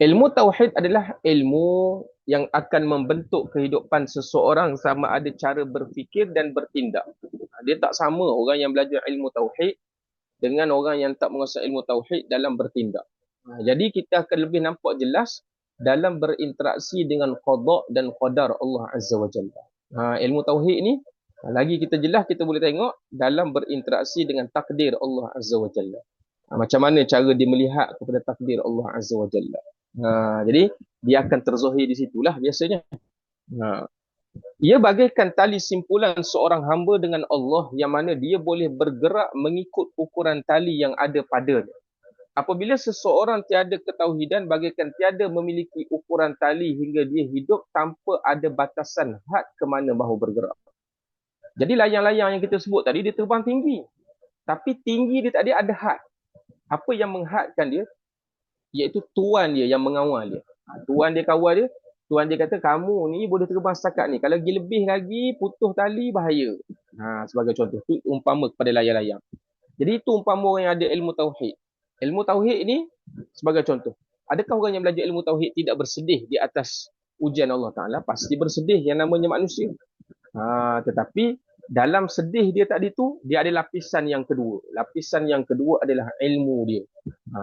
ilmu tauhid adalah ilmu yang akan membentuk kehidupan seseorang sama ada cara berfikir dan bertindak. Dia tak sama orang yang belajar ilmu tauhid dengan orang yang tak menguasai ilmu tauhid dalam bertindak. Jadi kita akan lebih nampak jelas dalam berinteraksi dengan qada dan qadar Allah Azza wa Jalla. Ilmu tauhid ni lagi kita jelas kita boleh tengok dalam berinteraksi dengan takdir Allah Azza wa Jalla. Macam mana cara dia melihat kepada takdir Allah Azza wa Jalla. Jadi dia akan terzahir di situlah biasanya. Ia bagaikan tali simpulan seorang hamba dengan Allah yang mana dia boleh bergerak mengikut ukuran tali yang ada padanya. Apabila seseorang tiada ketauhidan, bagaikan tiada memiliki ukuran tali hingga dia hidup tanpa ada batasan had ke mana mahu bergerak. Jadi layang-layang yang kita sebut tadi, dia terbang tinggi. Tapi tinggi dia tadi ada had. Apa yang menghadkan dia? Iaitu tuan dia yang mengawal dia. Tuan dia kawal dia. Tuan dia kata, kamu ni boleh terbang setakat ni. Kalau lebih lagi, putus tali, bahaya. Sebagai contoh. Itu umpama kepada layang-layang. Jadi itu umpama orang yang ada ilmu tauhid. Ilmu tauhid ini sebagai contoh. Adakah orang yang belajar ilmu tauhid tidak bersedih di atas ujian Allah Ta'ala? Pasti bersedih yang namanya manusia. Tetapi dalam sedih dia tadi tu, dia ada lapisan yang kedua. Lapisan yang kedua adalah ilmu dia.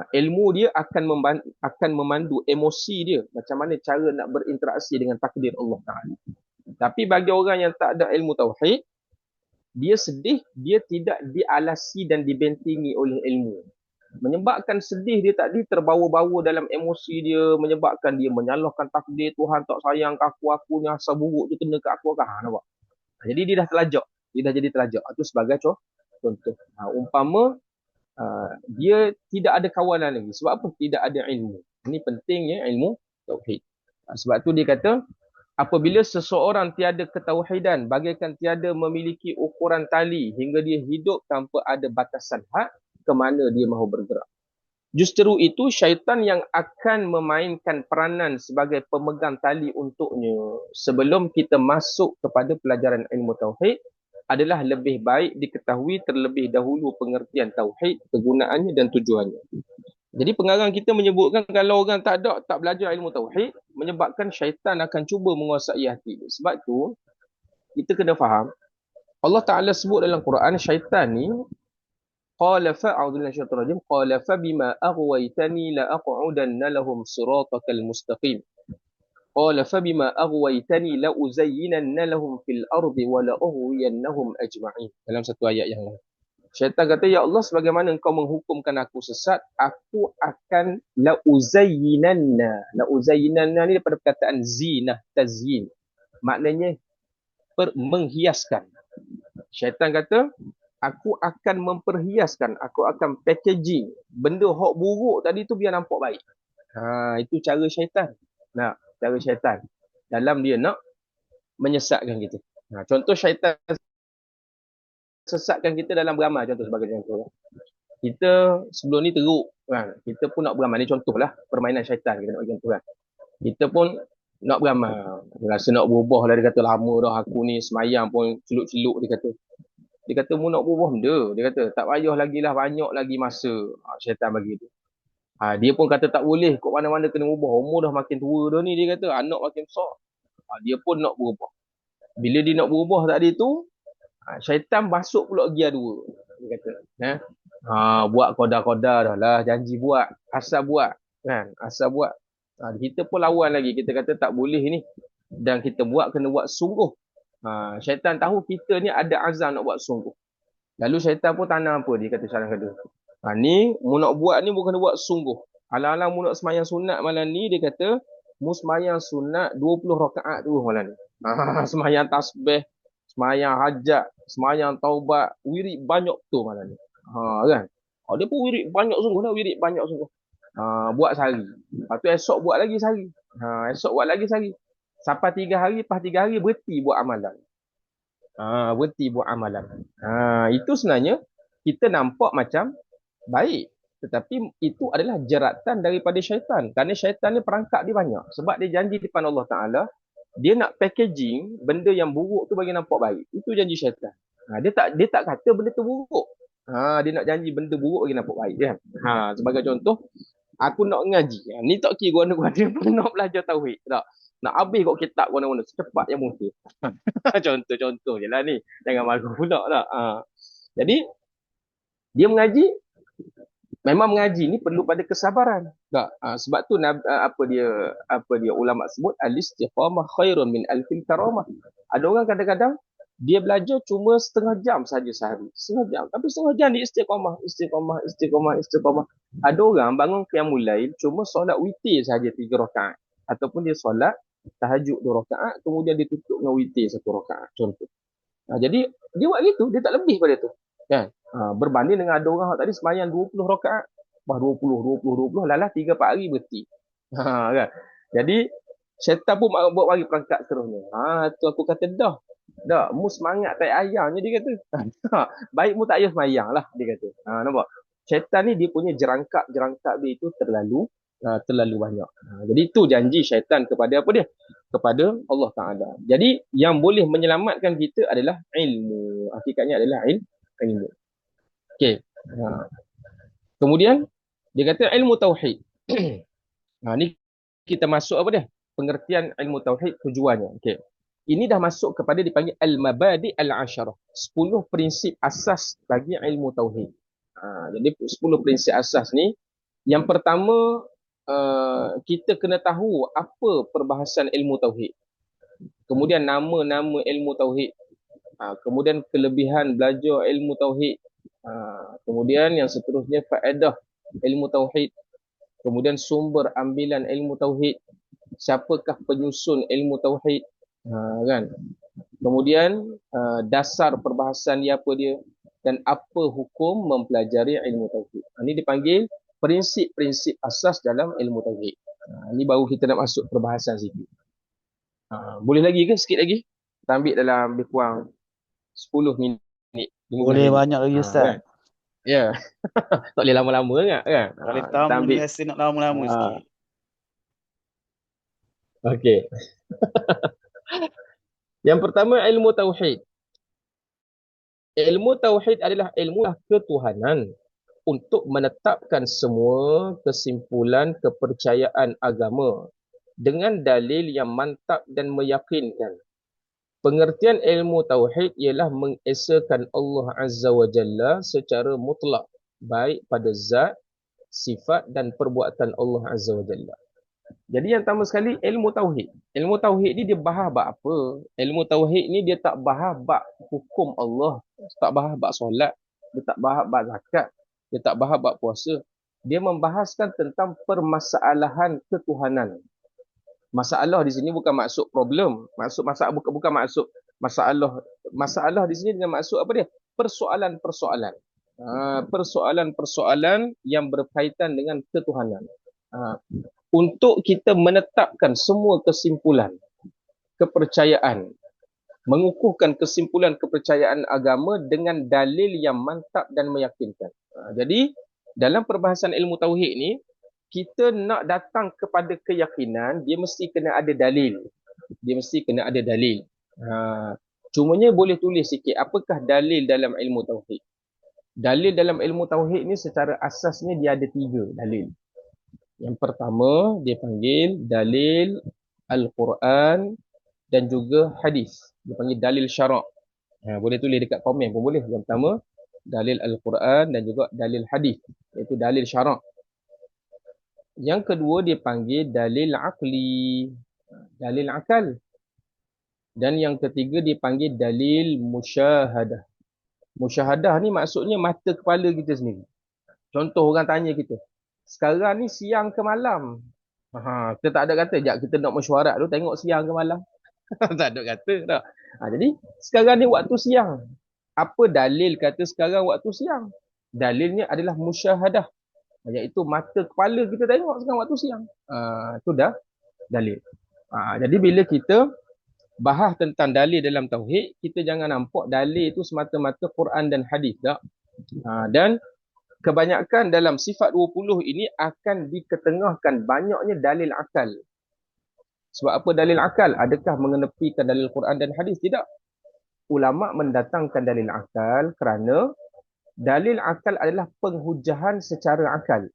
Ilmu dia akan memandu emosi dia. Macam mana cara nak berinteraksi dengan takdir Allah Ta'ala. Tapi bagi orang yang tak ada ilmu tauhid, dia sedih, dia tidak dialasi dan dibentengi oleh ilmu. Menyebabkan sedih dia tadi terbawa-bawa dalam emosi dia, menyebabkan dia menyalahkan takdir, Tuhan tak sayang ke aku ni asal buruk tu kena ke aku. Nampak? Jadi dia dah terlajak. Dia dah jadi terlajak. Itu sebagai contoh. Umpama dia tidak ada kawalan lagi. Sebab apa? Tidak ada ilmu. Ini pentingnya ilmu tauhid. Sebab tu dia kata, apabila seseorang tiada ketauhidan, bagaikan tiada memiliki ukuran tali hingga dia hidup tanpa ada batasan had, ke mana dia mahu bergerak. Justru itu syaitan yang akan memainkan peranan sebagai pemegang tali untuknya. Sebelum kita masuk kepada pelajaran ilmu tauhid, adalah lebih baik diketahui terlebih dahulu pengertian tauhid, kegunaannya dan tujuannya. Jadi pengarang kita menyebutkan kalau orang tak belajar ilmu tauhid, menyebabkan syaitan akan cuba menguasai hati dia. Sebab tu kita kena faham, Allah Ta'ala sebut dalam Quran, syaitan ni qala fa'udhu minasyaitanir rajim qala fa bima aghwaytani la aq'udanna lahum siratakal mustaqim. Qala fa bima aghwaytani la uzayyinanna lahum fil ardi wa la ughwiyannahum ajma'in. Dalam satu ayat yang lain. Syaitan kata, ya Allah, sebagaimana engkau menghukumkan aku sesat, aku akan la uzayyinanna. La uzayyinanna ni daripada perkataan zinah, tazyin. Maknanya menghiaskan. Syaitan kata, aku akan memperhiaskan, aku akan packaging benda hok buruk tadi tu biar nampak baik. Itu cara syaitan. Cara syaitan dalam dia nak menyesatkan kita. Contoh syaitan sesatkan kita dalam beramal, contoh sebagai contoh. Kita sebelum ni teruk kan. Kita pun nak beramal, ni contohlah permainan syaitan kita nak bagi contoh kan. Kita pun nak beramal, rasa nak berubah lah, dia kata lama dah aku ni semayang pun celuk-celuk, dia kata mu nak berubah benda, dia kata tak payah lagi lah, banyak lagi masa. Syaitan bagi tu. Dia pun kata tak boleh, kok mana-mana kena berubah, umur dah makin tua dah ni, dia kata anak makin besar. Dia pun nak berubah. Bila dia nak berubah tadi tu, syaitan masuk pula gear 2. Dia kata, buat koda-koda dah lah, janji buat, asal buat kan, asal buat. Kita pun lawan lagi, kita kata tak boleh ni, dan kita buat kena buat sungguh. Syaitan tahu kita ni ada azam nak buat sungguh. Lalu syaitan pun tanam apa, dia kata cara kedua. Ni mu nak buat ni bukan buat sungguh. Alang-alang mu nak semayang sunat malam ni, dia kata mu semayang sunat 20 rakaat tu malam ni. Semayang tasbih, semayang hajat, semayang taubat, wirid banyak tu malam ni. Kan? Dia pun wirid banyak sungguh lah, wirid banyak sungguh. Buat sehari. Lepas tu esok buat lagi sehari. Esok buat lagi sehari. Sampai 3 hari, lepas 3 hari berhenti buat amalan. Berhenti buat amalan. Itu sebenarnya kita nampak macam baik. Tetapi itu adalah jeratan daripada syaitan. Kerana syaitan ni perangkap dia banyak. Sebab dia janji depan Allah Ta'ala, dia nak packaging benda yang buruk tu bagi nampak baik. Itu janji syaitan. Dia tak kata benda tu buruk. Dia nak janji benda buruk bagi nampak baik. Kan? Sebagai contoh, aku nak ngaji. Ni tak kira guna-guna pun nak belajar tauhid. Tak. Nak habis kok kitab guna-guna secepat yang mungkin. Contoh-contoh je lah ni. Jangan malu pula tak. Jadi, dia mengaji, memang mengaji ni perlu pada kesabaran. Tak. Sebab tu apa dia ulama sebut, al-istiqamah khairun min alfil karamah. Ada orang kadang-kadang dia belajar cuma setengah jam saja sehari. Setengah jam. Tapi setengah jam dia istiqamah. Ada orang bangun qiyamul lail cuma solat witir saja 3 rakaat. Ataupun dia solat tahajud 2 rakaat, kemudian dia tutup dengan witir 1 rakaat. Contoh. Jadi dia buat gitu, dia tak lebih pada tu. Kan? Berbanding dengan ada orang tadi semayang 20 rakaat, 20, lalah 3-4 hari berhenti. Kan? Jadi syaitan pun buat bagi perangkat seterusnya. Tu aku kata dah, mu semangat tak ayahnya, dia kata. Baik mu tak payah semayang lah, dia kata. Nampak? Syaitan ni dia punya jerangkap dia itu terlalu banyak. Jadi itu janji syaitan kepada apa dia? Kepada Allah Ta'ala. Jadi yang boleh menyelamatkan kita adalah ilmu. Hakikatnya adalah ilmu. Okey. Kemudian dia kata ilmu tauhid. Ni kita masuk apa dia? Pengertian ilmu tauhid, tujuannya. Okey. Ini dah masuk kepada dipanggil al-mabadi al-asharah. 10 prinsip asas bagi ilmu tauhid. Jadi 10 prinsip asas ni, yang pertama kita kena tahu apa perbahasan ilmu tauhid. Kemudian nama-nama ilmu tauhid. Kemudian kelebihan belajar ilmu tauhid. Kemudian yang seterusnya faedah ilmu tauhid, kemudian sumber ambilan ilmu tauhid, siapakah penyusun ilmu tauhid, kan? Kemudian dasar perbahasan dia apa dia, dan apa hukum mempelajari ilmu tauhid. Ini dipanggil prinsip-prinsip asas dalam ilmu tauhid. Ini baru kita nak masuk perbahasan sikit. Boleh lagi ke sikit lagi? Kita ambil dalam lebih kurang 10 minit. Boleh banyak lagi Ustaz. Kan? Ya. Tak boleh lama-lama kan? Kalau Kita tamu ambil. ni rasa nak lama-lama sikit. Okey. Yang pertama, ilmu tauhid. Ilmu tauhid adalah ilmu ketuhanan untuk menetapkan semua kesimpulan kepercayaan agama dengan dalil yang mantap dan meyakinkan. Pengertian ilmu tauhid ialah mengesakan Allah Azza wa Jalla secara mutlak, baik pada zat, sifat dan perbuatan Allah Azza wa Jalla. Jadi yang pertama sekali, ilmu tauhid. Ilmu tauhid ni dia bahas bab apa? Ilmu tauhid ni dia tak bahas bab hukum Allah, tak bahas bab solat, dia tak bahas bab zakat, dia tak bahas bab puasa. Dia membahaskan tentang permasalahan ketuhanan. Masalah di sini bukan maksud problem, masalah bukan maksud masalah. Masalah di sini dengan maksud apa dia? Persoalan-persoalan. Persoalan-persoalan yang berkaitan dengan ketuhanan. Untuk kita menetapkan semua kesimpulan kepercayaan, mengukuhkan kesimpulan kepercayaan agama dengan dalil yang mantap dan meyakinkan. Jadi dalam perbahasan ilmu tauhid ni, kita nak datang kepada keyakinan, dia mesti kena ada dalil. Dia mesti kena ada dalil. Cumanya boleh tulis sikit, apakah dalil dalam ilmu tauhid? Dalil dalam ilmu tauhid ni secara asasnya dia ada 3 dalil. Yang pertama, dia panggil dalil Al-Quran dan juga hadis. Dia panggil dalil syarak. Boleh tulis dekat komen pun boleh. Yang pertama, dalil Al-Quran dan juga dalil hadis, iaitu dalil syarak. Yang kedua dia panggil dalil akli, dalil akal. Dan yang ketiga dia panggil dalil musyahadah. Musyahadah ni maksudnya mata kepala kita sendiri. Contoh orang tanya kita, sekarang ni siang ke malam? Kita tak ada kata, jap kita nak mesyuarat tu tengok siang ke malam. Tak ada kata tak. Jadi sekarang ni waktu siang. Apa dalil kata sekarang waktu siang? Dalilnya adalah musyahadah, iaitu mata kepala kita tengok sekarang waktu siang. Itu dah dalil. Jadi bila kita bahas tentang dalil dalam tauhid, kita jangan nampak dalil itu semata-mata Quran dan hadis tak. Dan kebanyakan dalam sifat 20 ini akan diketengahkan banyaknya dalil akal. Sebab apa dalil akal? Adakah mengenepikan dalil Quran dan hadis? Tidak. Ulama mendatangkan dalil akal kerana dalil akal adalah penghujahan secara akal,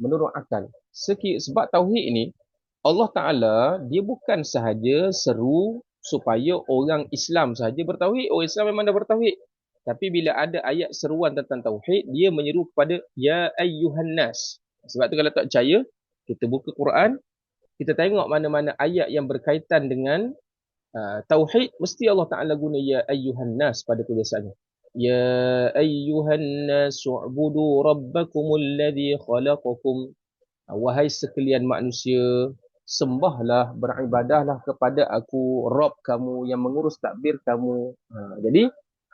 menurut akal. Sebab tauhid ini, Allah Ta'ala dia bukan sahaja seru supaya orang Islam sahaja bertauhid. Orang Islam memang dah bertauhid. Tapi bila ada ayat seruan tentang tauhid, dia menyeru kepada ya ayyuhan nas. Sebab tu kalau tak percaya, kita buka Quran, kita tengok mana-mana ayat yang berkaitan dengan tauhid, mesti Allah Ta'ala guna ya ayyuhan nas pada tulisannya. Ya ayyuhan nasu ubudu rabbakumul ladzi khalaqakum. Wahai sekalian manusia, sembahlah, beribadahlah kepada aku, Rabb kamu yang mengurus takbir kamu. Jadi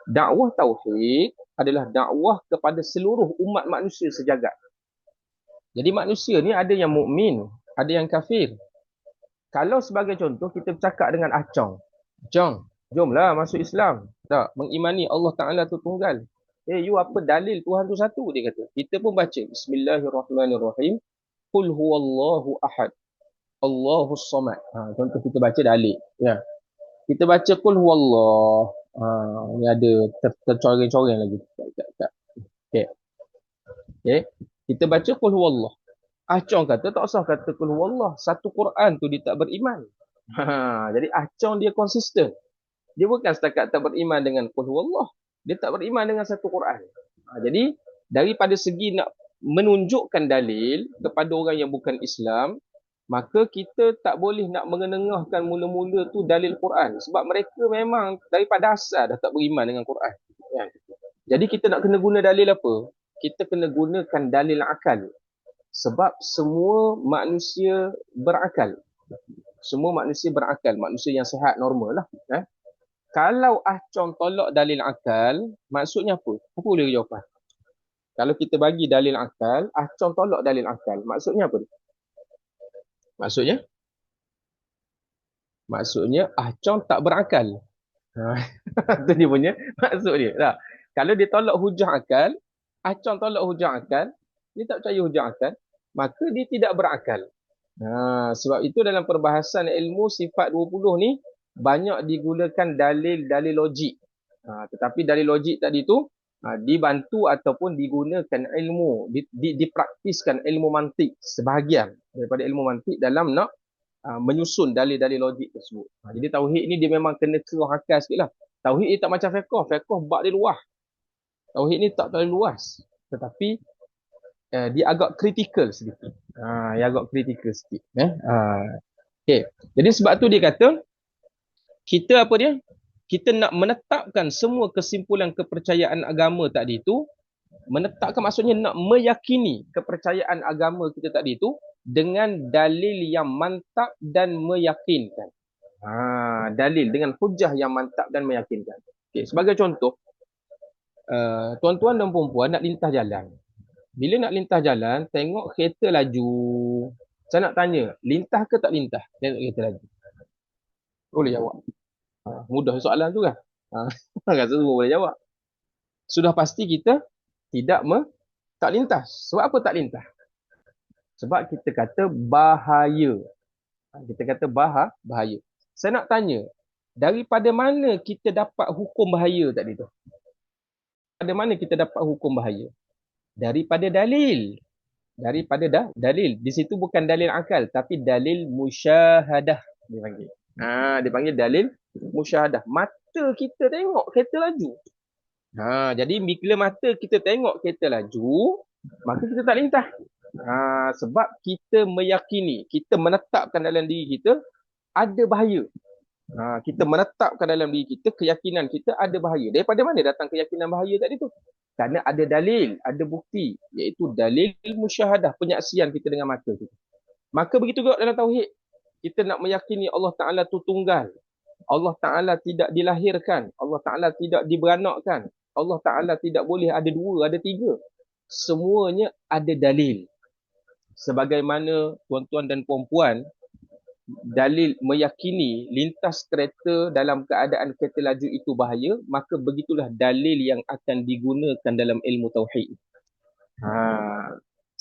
dakwah tauhid adalah dakwah kepada seluruh umat manusia sejagat. Jadi manusia ni ada yang mukmin, ada yang kafir. Kalau sebagai contoh kita bercakap dengan Acong, Acong, jomlah masuk Islam. Tak, mengimani Allah Ta'ala tu tunggal. You apa dalil Tuhan tu satu, dia kata. Kita pun baca Bismillahirrahmanirrahim. Qul huwallahu ahad. Allahus samad. Contoh kita baca dalil. Ya. Kita baca Qul huwallah. Ni ada tercoreng-coreng lagi. Okay. Kita baca Qul huwallah. Acong kata tak usah kata Qul huwallah. Satu Quran tu dia tak beriman. Jadi Acong dia konsisten. Dia bukan setakat tak beriman dengan Qul huwallah. Dia tak beriman dengan satu Quran. Jadi daripada segi nak menunjukkan dalil kepada orang yang bukan Islam, maka kita tak boleh nak mengenengahkan mula-mula tu dalil Quran. Sebab mereka memang daripada asal dah tak beriman dengan Quran. Jadi kita nak kena guna dalil apa? Kita kena gunakan dalil akal. Sebab semua manusia berakal. Semua manusia berakal. Manusia yang sihat, normal lah. Kalau Ahcong tolak dalil akal, maksudnya apa? Apa boleh jawapan? Kalau kita bagi dalil akal, Ahcong tolak dalil akal. Maksudnya apa? Maksudnya? Maksudnya Ahcong tak berakal. Itu dia punya maksud dia. Nah, kalau dia tolak hujah akal, Ahcong tolak hujah akal, dia tak percaya hujah akal, maka dia tidak berakal. Sebab itu dalam perbahasan ilmu sifat 20 ni banyak digunakan dalil-dalil logik. Tetapi dalil logik tadi tu dibantu ataupun digunakan ilmu, dipraktiskan ilmu mantik sebahagian daripada ilmu mantik dalam nak menyusun dalil-dalil logik tersebut. Jadi tauhid ni dia memang kena kerah akal sikit lah. Tauhid ni tak macam fiqh. Fiqh bab dia luas. Tauhid ni tak terlalu luas. Tetapi dia agak kritikal sedikit. Dia agak kritikal sikit. Okay. Jadi sebab tu dia kata, kita apa dia? Kita nak menetapkan semua kesimpulan kepercayaan agama tadi tu, menetapkan maksudnya nak meyakini kepercayaan agama kita tadi tu dengan dalil yang mantap dan meyakinkan. Dalil dengan hujah yang mantap dan meyakinkan. Okay. Sebagai contoh, tuan-tuan dan puan-puan nak lintas jalan. Bila nak lintas jalan, tengok kereta laju. Saya nak tanya, lintas ke tak lintas? Tengok kereta laju. Boleh jawab. Mudah soalan tu kan? Rasa semua boleh jawab. Sudah pasti kita tak lintas. Sebab apa tak lintas? Sebab kita kata bahaya. Kita kata bahaya. Saya nak tanya, daripada mana kita dapat hukum bahaya tadi tu? Daripada mana kita dapat hukum bahaya? Daripada dalil. Daripada dalil. Di situ bukan dalil akal, tapi dalil musyahadah dia panggil. Dia panggil dalil musyahadah. Mata kita tengok kereta laju. Jadi bila mata kita tengok kereta laju, maka kita tak lintas. Sebab kita meyakini, kita menetapkan dalam diri kita ada bahaya. Kita menetapkan dalam diri kita keyakinan kita ada bahaya. Daripada mana datang keyakinan bahaya tadi tu? Kerana ada dalil, ada bukti, iaitu dalil musyahadah, penyaksian kita dengan mata kita. Maka begitu juga dalam tauhid. Kita nak meyakini Allah Ta'ala tu tunggal. Allah Ta'ala tidak dilahirkan. Allah Ta'ala tidak diberanakkan. Allah Ta'ala tidak boleh ada dua, ada tiga. Semuanya ada dalil. Sebagaimana tuan-tuan dan puan-puan, dalil meyakini lintas kereta dalam keadaan kereta laju itu bahaya, maka begitulah dalil yang akan digunakan dalam ilmu tauhid.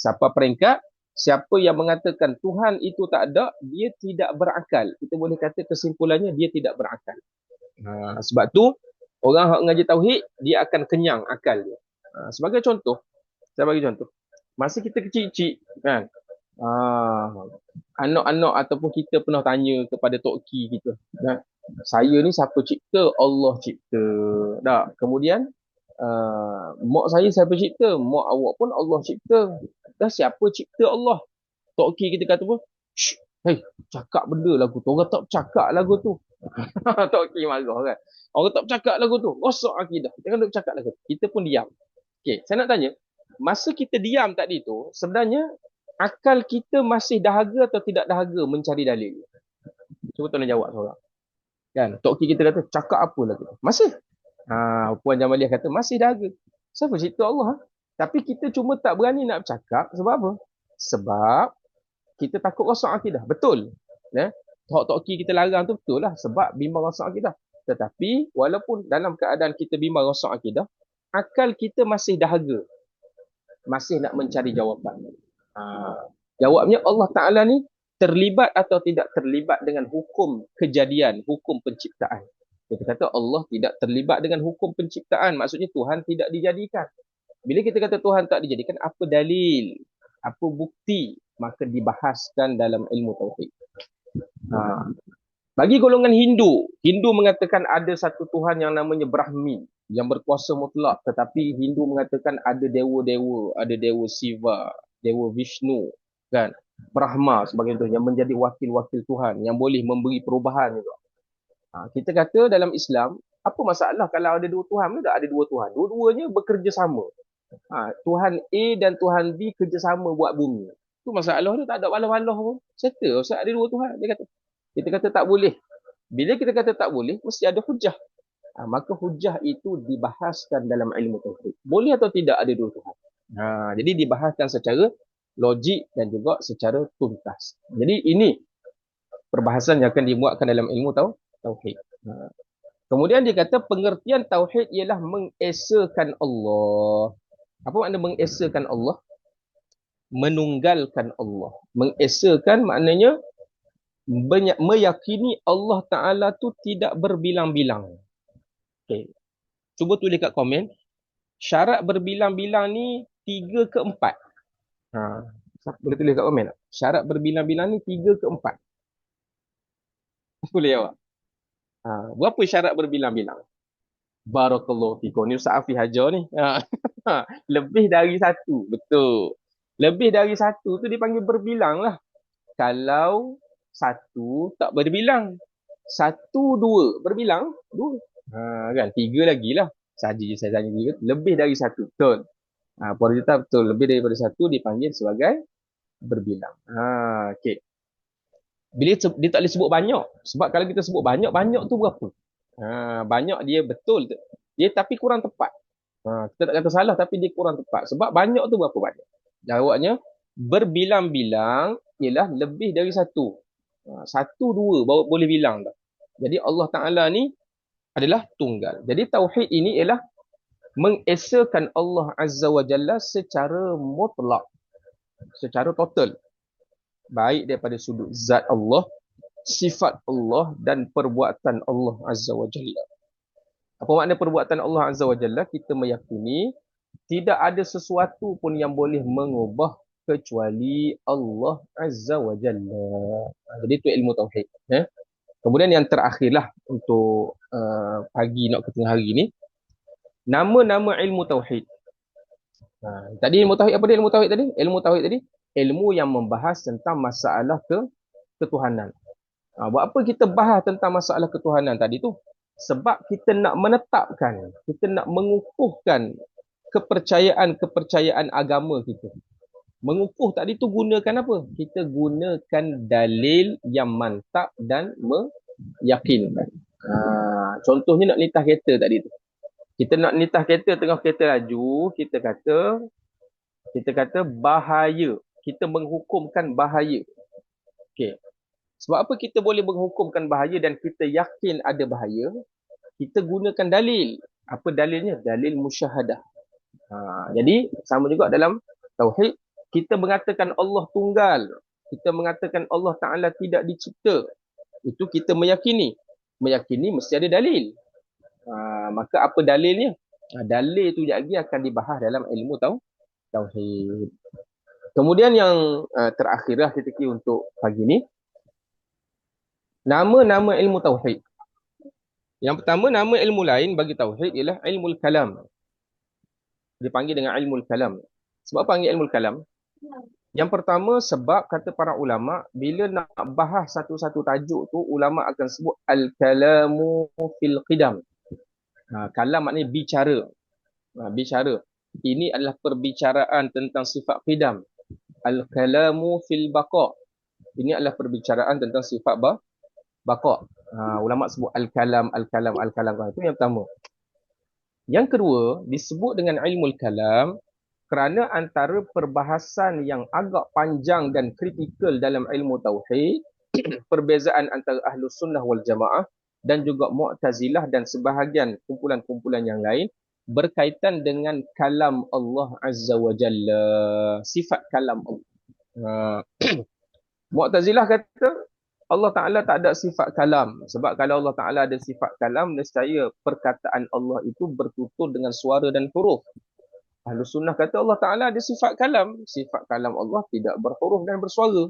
Siapa peringkat? Siapa yang mengatakan Tuhan itu tak ada, dia tidak berakal. Kita boleh kata kesimpulannya dia tidak berakal. Sebab tu orang yang mengaji tauhid, dia akan kenyang akal dia. Sebagai contoh, saya bagi contoh. Masa kita kecil-kecil kan, anak-anak ataupun kita pernah tanya kepada Tok Ki kita, saya ni siapa cipta? Allah cipta. Kemudian mak saya siapa cipta? Mak awak pun Allah cipta. Siapa cipta Allah? Tok Ki kita kata pun, hey, cakap benda lagu tu. Orang tak cakap lagu tu. Tok Ki marah kan. Orang tak cakap lagu tu. Rosak akidah. Jangan tak cakap lagu tu. Kita pun diam. Okay, saya nak tanya, masa kita diam tadi tu, sebenarnya akal kita masih dahaga atau tidak dahaga mencari dalil? Cuba tolong jawab seorang. Kan? Tok Ki kita kata, cakap apa lagu tu? Masih. Puan Jamaliah kata, masih dahaga. Siapa cipta Allah? Tapi kita cuma tak berani nak bercakap. Sebab apa? Sebab kita takut rosak akidah. Betul. Tok Ki kita larang tu betul lah. Sebab bimbang rosak akidah. Tetapi walaupun dalam keadaan kita bimbang rosak akidah, akal kita masih dahaga. Masih nak mencari jawapan. Jawabnya Allah Ta'ala ni terlibat atau tidak terlibat dengan hukum kejadian, hukum penciptaan. Kita kata Allah tidak terlibat dengan hukum penciptaan. Maksudnya Tuhan tidak dijadikan. Bila kita kata Tuhan tak dijadikan, apa dalil? Apa bukti? Maka dibahaskan dalam ilmu tauhid. Bagi golongan Hindu, Hindu mengatakan ada satu Tuhan yang namanya Brahmi, yang berkuasa mutlak. Tetapi Hindu mengatakan ada dewa-dewa, ada dewa Siva, dewa Vishnu, kan? Brahma sebagai itu, yang menjadi wakil-wakil Tuhan, yang boleh memberi perubahan juga. Kita kata dalam Islam, apa masalah kalau ada dua Tuhan? Tak ada dua Tuhan. Dua-duanya bekerjasama. Tuhan A dan Tuhan B kerjasama buat bumi. Tu masalah tu tak ada walah-walah pun. Settle, Ustaz ada dua Tuhan. Dia kata. Kita kata tak boleh. Bila kita kata tak boleh, mesti ada hujah. Maka hujah itu dibahaskan dalam ilmu tauhid. Boleh atau tidak ada dua Tuhan. Jadi dibahaskan secara logik dan juga secara tuntas. Jadi ini perbahasan yang akan dimuatkan dalam ilmu tauhid. Kemudian dia kata pengertian tauhid ialah mengesakan Allah. Apa makna mengesakan Allah? Menunggalkan Allah. Mengesakan maknanya meyakini Allah Ta'ala tu tidak berbilang-bilang. Okay. Cuba tulis kat komen. Syarat berbilang-bilang ni 3 ke 4. Boleh tulis kat komen tak? Syarat berbilang-bilang ni 3 ke 4. Boleh jawab? Berapa syarat berbilang-bilang? Barakallahu fikum. Ni Ustaz Afi Hajar ni. Lebih dari satu. Betul. Lebih dari satu tu dipanggil berbilang lah. Kalau satu tak berbilang. Satu, dua. Berbilang? Dua. Kan? Tiga lagi lah. Saja je saya tanya tiga. Lebih dari satu. Betul. Puan Rita betul. Lebih daripada satu dipanggil sebagai berbilang. Okay. Bila dia tak boleh sebut banyak. Sebab kalau kita sebut banyak, banyak tu berapa? Banyak dia betul. Dia tapi kurang tepat. Kita tak kata salah tapi dia kurang tepat. Sebab banyak tu berapa banyak? Jawabnya, berbilang-bilang ialah lebih dari satu. Satu, dua baru boleh bilang dah. Jadi Allah Ta'ala ni adalah tunggal. Jadi tauhid ini ialah mengesakan Allah Azza wa Jalla secara mutlak. Secara total. Baik daripada sudut zat Allah, sifat Allah dan perbuatan Allah Azza wa Jalla. Apa makna perbuatan Allah Azza wa Jalla? Kita meyakini tidak ada sesuatu pun yang boleh mengubah kecuali Allah Azza wa Jalla. Jadi itu ilmu tauhid. Kemudian yang terakhirlah untuk pagi nak ke tengah hari ni, nama-nama ilmu tauhid. Tadi ilmu tauhid apa dia ilmu tauhid tadi? Ilmu tauhid tadi ilmu yang membahas tentang masalah ketuhanan. Buat apa kita bahas tentang masalah ketuhanan tadi tu? Sebab kita nak menetapkan, kita nak mengukuhkan kepercayaan agama kita. Mengukuh tadi tu gunakan apa? Kita gunakan dalil yang mantap dan meyakinkan. Contohnya nak nitah kereta tadi tu. Kita nak nitah kereta, tengah kereta laju, kita kata bahaya. Kita menghukumkan bahaya. Okey. Sebab apa kita boleh menghukumkan bahaya dan kita yakin ada bahaya? Kita gunakan dalil. Apa dalilnya? Dalil musyahadah. Jadi sama juga dalam tauhid, kita mengatakan Allah tunggal. Kita mengatakan Allah Ta'ala tidak dicipta. Itu kita meyakini. Meyakini mesti ada dalil. Maka apa dalilnya? Dalil itu lagi akan dibahas dalam ilmu tauhid. Kemudian yang terakhirlah kita kira untuk pagi ni, nama-nama ilmu tauhid. Yang pertama, nama ilmu lain bagi tauhid ialah ilmu kalam. Dipanggil dengan ilmu kalam. Sebab apa panggil ilmu kalam? Yang pertama, sebab kata para ulama, bila nak bahas satu-satu tajuk tu, ulama akan sebut al-kalamu fil qidam. Kalam maknanya bicara. Bicara. Ini adalah perbicaraan tentang sifat qidam. Al-kalamu fil baqa. Ini adalah perbicaraan tentang sifat baqa. Ulama sebut al-kalam. Itu yang pertama. Yang kedua, disebut dengan ilmu kalam kerana antara perbahasan yang agak panjang dan kritikal dalam ilmu tauhid, perbezaan antara Ahlus Sunnah wal Jamaah dan juga Mu'tazilah dan sebahagian kumpulan-kumpulan yang lain berkaitan dengan kalam Allah Azza wa Jalla, sifat kalam Allah. Mu'tazilah kata Allah Ta'ala tak ada sifat kalam. Sebab kalau Allah Ta'ala ada sifat kalam, nescaya perkataan Allah itu bertutur dengan suara dan huruf. Ahlus Sunnah kata Allah Ta'ala ada sifat kalam. Sifat kalam Allah tidak berhuruf dan bersuara.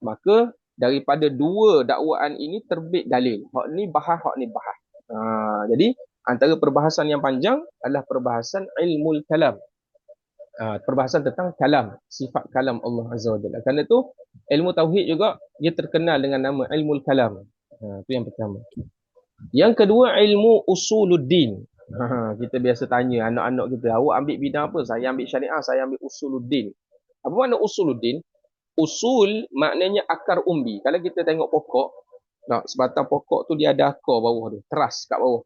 Maka daripada dua dakwaan ini terbit dalil. Hak ni bahas, hak ni bahas. Jadi antara perbahasan yang panjang adalah perbahasan ilmu kalam. Perbahasan tentang kalam, sifat kalam Allah Azza wa Jalla. Kerana itu ilmu tauhid juga dia terkenal dengan nama ilmu kalam. Itu yang pertama. Yang kedua, ilmu usuluddin. Kita biasa tanya anak-anak kita, awak ambil bidang apa? Saya ambil syariah, saya ambil usuluddin. Apa makna usuluddin? Usul maknanya akar umbi. Kalau kita tengok pokok, sebatang pokok tu dia ada akar bawah tu, teras kat bawah.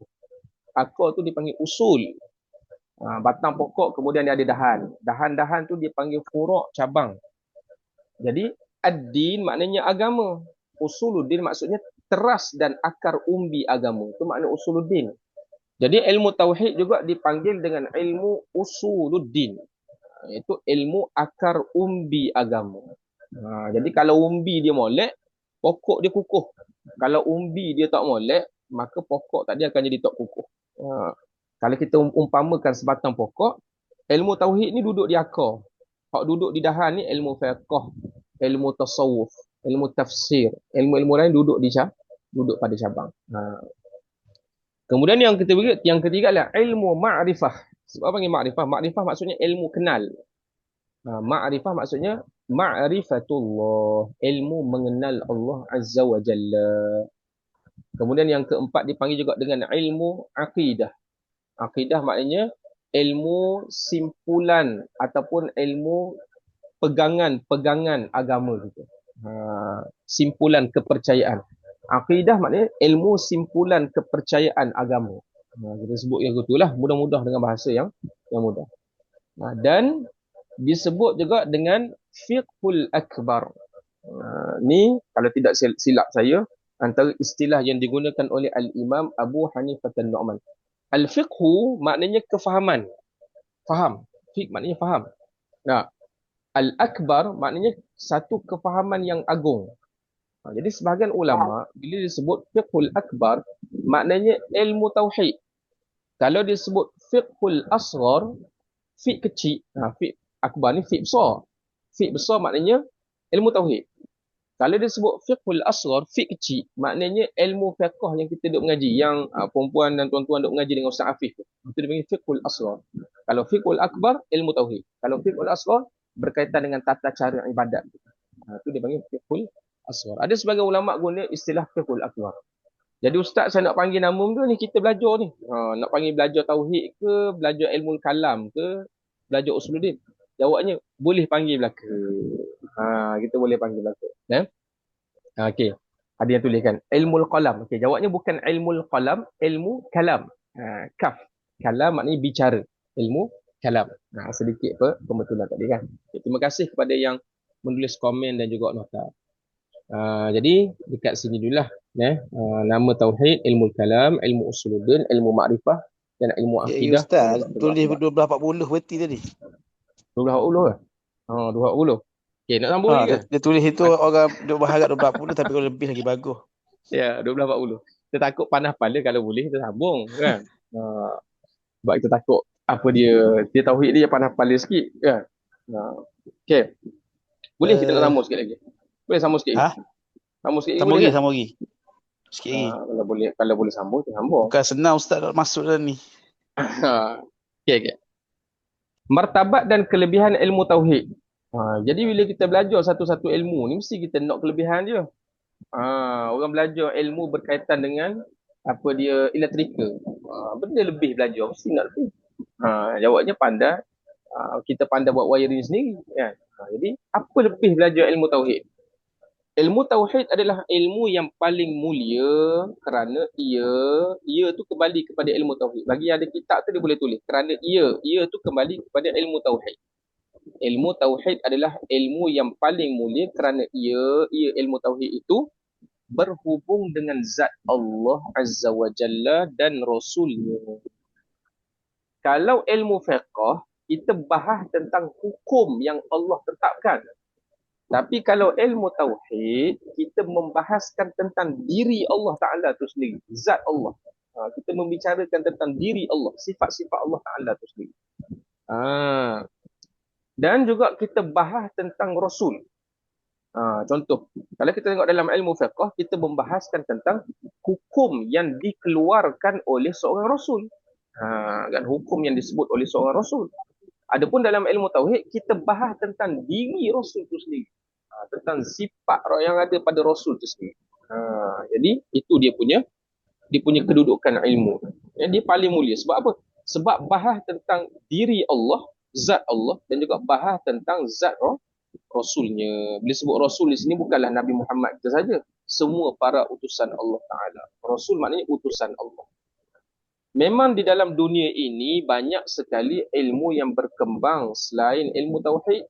Akar tu dipanggil usul. Batang pokok kemudian dia ada dahan. Dahan-dahan tu dipanggil furuk, cabang. Jadi ad-din maknanya agama. Usuluddin maksudnya teras dan akar umbi agama. Itu makna usuluddin. Jadi ilmu tauhid juga dipanggil dengan ilmu usuluddin. Iaitu ilmu akar umbi agama. Jadi kalau umbi dia molek, pokok dia kukuh. Kalau umbi dia tak molek, maka pokok tadi akan jadi tak kukuh. Kalau kita umpamakan sebatang pokok, ilmu tauhid ni duduk di akar. Hak duduk di dahan ni ilmu fiqh, ilmu tasawuf, ilmu tafsir, ilmu-ilmu lain duduk pada cabang. Kemudian yang ketiga adalah ilmu ma'rifah. Sebab apa panggil ma'rifah? Ma'rifah maksudnya ilmu kenal. Ma'rifah maksudnya ma'rifatullah, ilmu mengenal Allah Azza wa Jalla. Kemudian yang keempat dipanggil juga dengan ilmu akidah. Akidah maknanya ilmu simpulan ataupun ilmu pegangan agama gitu. Simpulan kepercayaan. Akidah maknanya ilmu simpulan kepercayaan agama. Kita sebut yang itulah, mudah-mudah dengan bahasa yang mudah. Dan disebut juga dengan fiqhul akbar. Ni kalau tidak silap saya, antara istilah yang digunakan oleh Al-Imam Abu Hanifah An-Nu'man. Al-fiqhu maknanya kefahaman. Faham. Fiqh maknanya faham. Al-akbar maknanya satu kefahaman yang agung. Jadi sebahagian ulama bila disebut fiqhul akbar maknanya ilmu tauhid. Kalau disebut fiqhul asghar, fiqh kecil. Fiqh akbar ni fiqh besar. Fiqh besar maknanya ilmu tauhid. Kalau disebut fiqhul asghar, fiqh kecil, maknanya ilmu fiqh yang kita duk mengaji, yang perempuan dan tuan-tuan duk mengaji dengan Ustaz Afif. Itu dipanggil fiqhul asghar. Kalau fiqhul akbar, ilmu tauhid. Kalau fiqhul asghar, berkaitan dengan tata cara ibadat. Itu dipanggil fiqhul asghar. Ada sebagian ulama guna istilah fiqhul akbar. Jadi ustaz saya nak panggil nama tu ni, kita belajar ni. Nak panggil belajar tauhid ke, belajar ilmu kalam ke, belajar usuluddin. Jawabnya, boleh panggil belaka. Kita boleh panggil belaka. Okey. Ada yang tuliskan ilmu qalam. Okey, jawabnya bukan ilmu qalam, ilmu kalam. Kaf. Kalam maknanya bicara. Ilmu kalam. Sedikit pembetulan tadi kan. Okay, terima kasih kepada yang menulis komen dan juga nota. Jadi dekat sini dululah nama tauhid, ilmu kalam, ilmu usuluddin, ilmu makrifah dan ilmu akidah. Ustaz, tulis 1240 berarti tadi. 1240 ke? 1240. Okey, nak sambung lagi ke? Dia tulis itu orang duk berharap 1240 tapi kalau lebih lagi bagus. Ya, 1240. Kita takut panas pala kalau boleh kita sambung kan. Sebab kita takut apa dia tauhid dia panas pala sikit kan. Okey. Boleh kita nak sambung sikit lagi. Boleh sambung sikit lagi. Sambung sikit lagi. Sambung lagi. Sikit lagi. Kalau boleh sambung, kita sambung. Bukan senang ustaz nak masuk dalam ni. Okey. Martabat dan kelebihan ilmu tauhid. Jadi bila kita belajar satu-satu ilmu ni mesti kita nak kelebihan dia. Orang belajar ilmu berkaitan dengan apa dia elektrikal. Benda lebih belajar mesti nak lebih. Jawabnya pandai. Kita pandai buat wiring sendiri kan. Jadi apa lebih belajar ilmu tauhid? Ilmu tauhid adalah ilmu yang paling mulia kerana ia tu kembali kepada ilmu tauhid. Bagi ada kitab tu dia boleh tulis kerana ia tu kembali kepada ilmu tauhid. Ilmu tauhid adalah ilmu yang paling mulia kerana ia ilmu tauhid itu berhubung dengan zat Allah Azza wa Jalla dan Rasulnya. Kalau ilmu fiqh, kita bahas tentang hukum yang Allah tetapkan. Tapi kalau ilmu tauhid, kita membahaskan tentang diri Allah Ta'ala itu sendiri. Zat Allah. Kita membicarakan tentang diri Allah. Sifat-sifat Allah Ta'ala itu sendiri. Dan juga kita bahas tentang Rasul. Contoh, kalau kita tengok dalam ilmu fiqh, kita membahaskan tentang hukum yang dikeluarkan oleh seorang Rasul. Kan, hukum yang disebut oleh seorang Rasul. Adapun dalam ilmu tauhid, kita bahas tentang diri Rasul itu sendiri. Tentang sifat yang ada pada Rasul itu sendiri. Jadi, itu dia punya kedudukan ilmu. Dia paling mulia. Sebab apa? Sebab bahas tentang diri Allah, zat Allah dan juga bahas tentang zat Rasulnya. Bila sebut Rasul di sini bukanlah Nabi Muhammad kita saja. Semua para utusan Allah Ta'ala. Rasul maknanya utusan Allah. Memang di dalam dunia ini banyak sekali ilmu yang berkembang selain ilmu tauhid,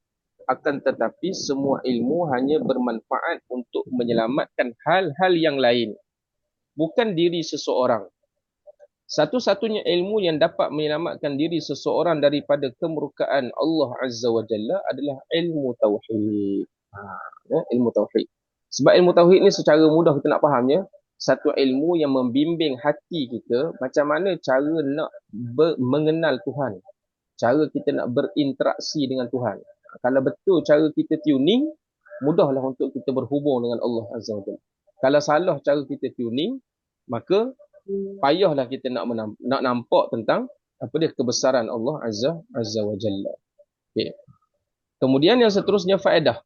akan tetapi semua ilmu hanya bermanfaat untuk menyelamatkan hal-hal yang lain, bukan diri seseorang. Satu-satunya ilmu yang dapat menyelamatkan diri seseorang daripada kemurkaan Allah Azza wa Jalla adalah ilmu tauhid. Ilmu tauhid. Sebab ilmu tauhid ni secara mudah kita nak fahamnya, satu ilmu yang membimbing hati kita macam mana cara nak mengenal Tuhan. Cara kita nak berinteraksi dengan Tuhan. Kalau betul cara kita tuning, mudahlah untuk kita berhubung dengan Allah Azza wa Jalla. Kalau salah cara kita tuning, maka payahlah kita nak nampak tentang apa dia kebesaran Allah Azza wa Jalla. Okay. Kemudian yang seterusnya faedah.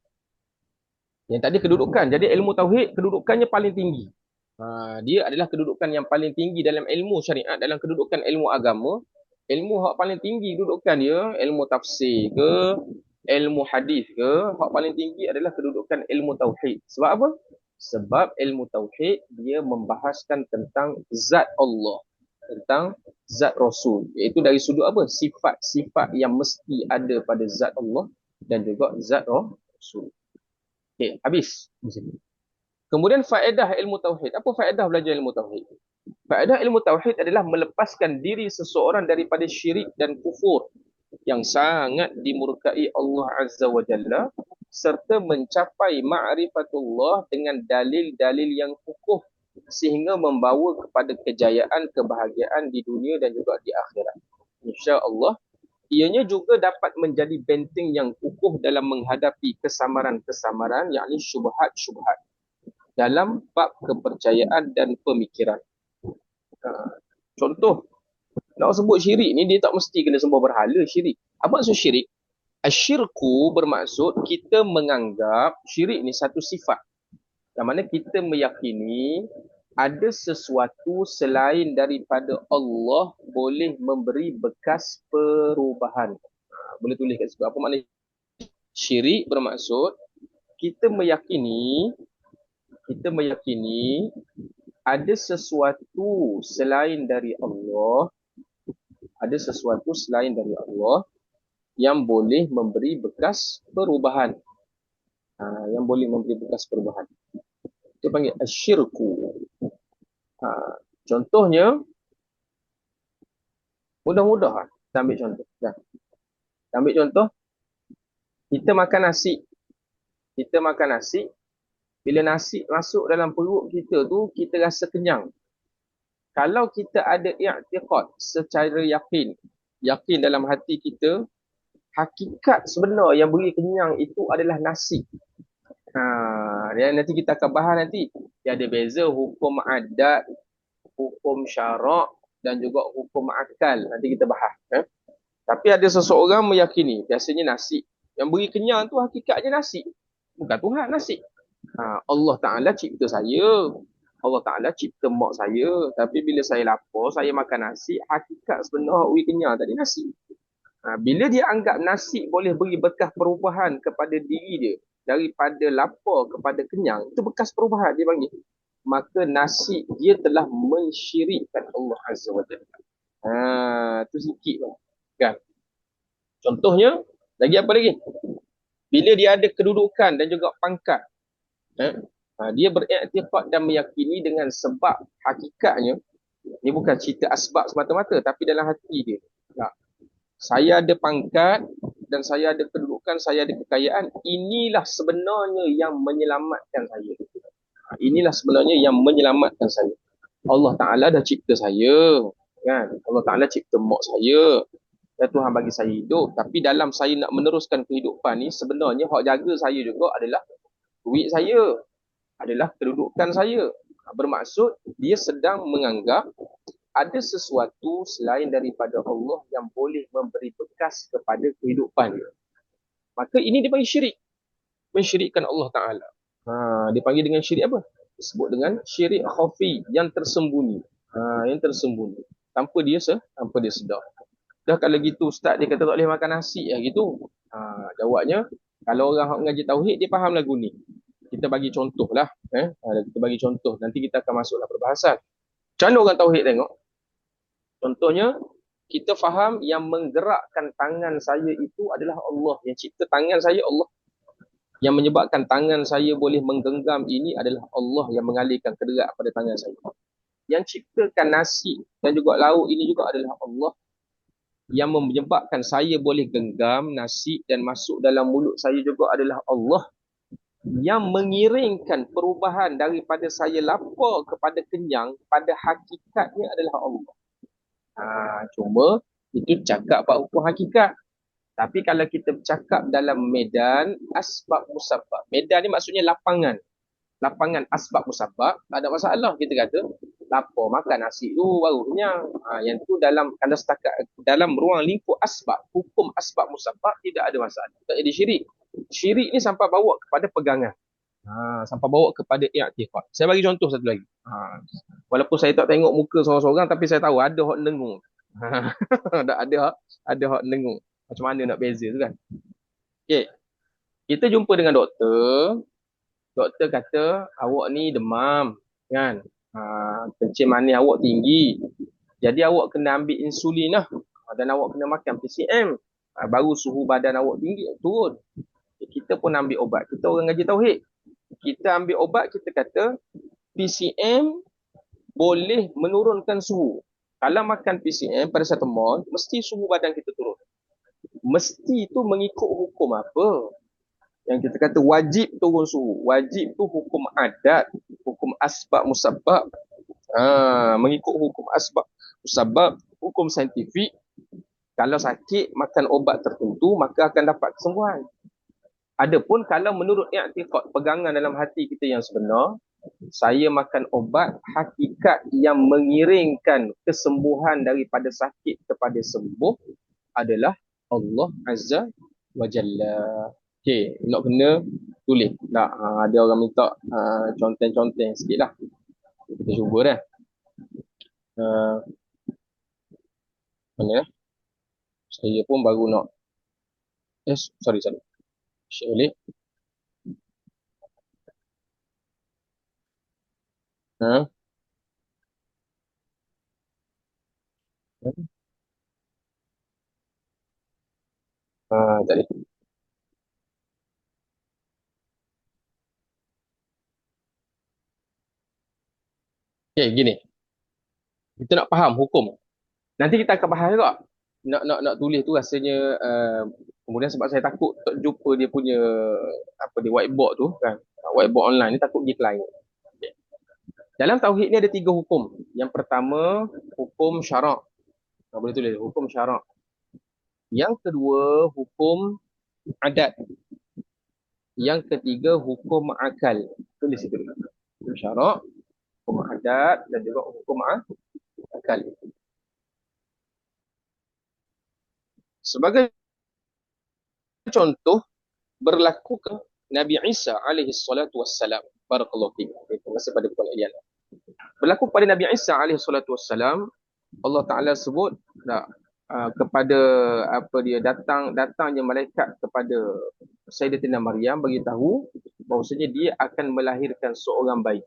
Yang tadi kedudukan. Jadi ilmu tauhid kedudukannya paling tinggi. Dia adalah kedudukan yang paling tinggi dalam ilmu syariat, dalam kedudukan ilmu agama. Ilmu hak paling tinggi kedudukan dia, ilmu tafsir ke, ilmu hadis ke, hak paling tinggi adalah kedudukan ilmu tauhid. Sebab apa? Sebab ilmu tauhid dia membahaskan tentang zat Allah, tentang zat Rasul. Iaitu dari sudut apa? Sifat-sifat yang mesti ada pada zat Allah dan juga zat Rasul. Okey, habis di sini. Kemudian faedah ilmu tauhid. Apa faedah belajar ilmu tauhid? Faedah ilmu tauhid adalah melepaskan diri seseorang daripada syirik dan kufur yang sangat dimurkai Allah Azza wa Jalla, serta mencapai ma'rifatullah dengan dalil-dalil yang kukuh sehingga membawa kepada kejayaan, kebahagiaan di dunia dan juga di akhirat. Insya-Allah, ianya juga dapat menjadi benteng yang kukuh dalam menghadapi kesamaran-kesamaran, yakni syubhat-syubhat dalam bab kepercayaan dan pemikiran. Contoh, nak sebut syirik ni dia tak mesti kena sembah berhala syirik. Apa maksud syirik? Asyirku bermaksud kita menganggap syirik ni satu sifat. Yang mana kita meyakini ada sesuatu selain daripada Allah boleh memberi bekas perubahan. Boleh tulis kat situ. Apa makna syirik? Bermaksud kita meyakini ada sesuatu selain dari Allah, yang boleh memberi bekas perubahan. Yang boleh memberi bekas perubahan. Itu panggil asyirku. Contohnya, mudah-mudah. Kita ambil contoh. Kita ambil contoh, kita makan nasi. Bila nasi masuk dalam perut kita tu, kita rasa kenyang. Kalau kita ada i'tiqad secara yakin dalam hati kita, hakikat sebenar yang beri kenyang itu adalah nasi. Nanti kita akan bahas nanti. Dia ada beza hukum adat, hukum syarak dan juga hukum akal. Nanti kita bahas. Tapi ada seseorang meyakini, biasanya nasi. Yang beri kenyang tu hakikatnya nasi. Bukan Tuhan nasi. Allah Ta'ala cipta saya. Allah Ta'ala cipta mak saya. Tapi bila saya lapar, saya makan nasi, hakikat sebenar beri kenyang tadi nasi. Bila dia anggap nasi boleh beri bekas perubahan kepada diri dia, daripada lapar kepada kenyang, itu bekas perubahan dia panggil. Maka nasi dia telah mensyirikkan Allah Azza wa Jalla. Itu sikit kan. Contohnya, lagi apa lagi? Bila dia ada kedudukan dan juga pangkat, dia beriktikad dan meyakini dengan sebab hakikatnya, ini bukan cerita asbab semata-mata, tapi dalam hati dia. Saya ada pangkat dan saya ada kedudukan, saya ada kekayaan. Inilah sebenarnya yang menyelamatkan saya. Inilah sebenarnya yang menyelamatkan saya. Allah Ta'ala dah cipta saya. Kan? Allah Ta'ala cipta mak saya. Dan Tuhan bagi saya hidup. Tapi dalam saya nak meneruskan kehidupan ni, sebenarnya hak jaga saya juga adalah duit saya. Adalah kedudukan saya. Bermaksud, dia sedang menganggap ada sesuatu selain daripada Allah yang boleh memberi bekas kepada kehidupan dia. Maka ini dipanggil syirik. Mensyirikkan Allah Ta'ala. Dia panggil dengan syirik apa? Disebut dengan syirik khafi, yang tersembunyi. Yang tersembunyi. Tanpa dia sedar. Dah kalau gitu Ustaz dia kata tak boleh makan nasi lah gitu. Jawabnya, Kalau orang mengaji tauhid, dia faham lagu ni. Kita bagi contoh lah. Kita bagi contoh. Nanti kita akan masuklah perbahasan. Macam mana orang tauhid tengok? Contohnya, kita faham yang menggerakkan tangan saya itu adalah Allah. Yang cipta tangan saya Allah. Yang menyebabkan tangan saya boleh menggenggam ini adalah Allah yang mengalirkan kederak pada tangan saya. Yang ciptakan nasi dan juga lauk ini juga adalah Allah. Yang menyebabkan saya boleh genggam nasi dan masuk dalam mulut saya juga adalah Allah. Yang mengiringkan perubahan daripada saya lapar kepada kenyang pada hakikatnya adalah Allah. Cuma itu cakap bab hukum hakikat. Tapi kalau kita bercakap dalam medan asbab musabbab. Medan ni maksudnya lapangan. Lapangan asbab musabbab, tak ada masalah. Kita kata lapar makan nasi tu baru kenyang. Yang tu dalam kalau setakat dalam ruang lingkup asbab, hukum asbab musabbab tidak ada masalah. Tak jadi syirik. Syirik ni sampai bawa kepada pegangan. Sampai bawa kepada i'tiqad. Saya bagi contoh satu lagi. Walaupun saya tak tengok muka seorang-seorang tapi saya tahu ada hak dengung. ada hak dengung. Macam mana nak beza tu kan? Okey. Kita jumpa dengan doktor. Doktor kata awak ni demam kan? Kencing manis awak tinggi. Jadi awak kena ambil insulin lah. Dan awak kena makan PCM. Baru suhu badan awak tinggi turun. Kita pun ambil ubat. Kita orang ngaji tauhid. Kita ambil ubat, kita kata PCM boleh menurunkan suhu. Kalau makan PCM pada satu mall, mesti suhu badan kita turun. Mesti tu mengikut hukum apa? Yang kita kata wajib turun suhu. Wajib tu hukum adat, hukum asbab musabbab. Mengikut hukum asbab musabbab, hukum saintifik. Kalau sakit, makan ubat tertentu, maka akan dapat kesembuhan. Adapun kalau menurut i'tiqad, pegangan dalam hati kita yang sebenar, saya makan ubat hakikat yang mengiringkan kesembuhan daripada sakit kepada sembuh adalah Allah Azza wa Jalla. Okey, nak kena tulis. Tak, ada orang minta conteng-conteng sikit lah. Kita cuba dah. Mana? Saya pun baru nak. Sorry. Syekh boleh. Tak boleh. Okay, gini. Kita nak faham hukum. Nanti kita akan bahas juga. Nak tulis tu rasanya kemudian sebab saya takut tak jumpa dia punya dia whiteboard tu kan. Whiteboard online ni takut pergi klien. Okay. Dalam tauhid ni ada 3 hukum. Yang pertama hukum syarak. Tak boleh tulis hukum syarak. Yang kedua hukum adat. Yang ketiga hukum akal. Tulis itu dulu. Hukum syarak, hukum adat dan juga hukum akal. Sebagai contoh berlaku ke Nabi Isa alaihi salatu wassalam. Barakallahu fiik. Terima kasih pada puan Eliana. Berlaku pada Nabi Isa alaihi salatu wassalam, Allah Taala sebut kepada dia datangnya malaikat kepada Sayyidatina Maryam bagi tahu bahawasanya dia akan melahirkan seorang bayi.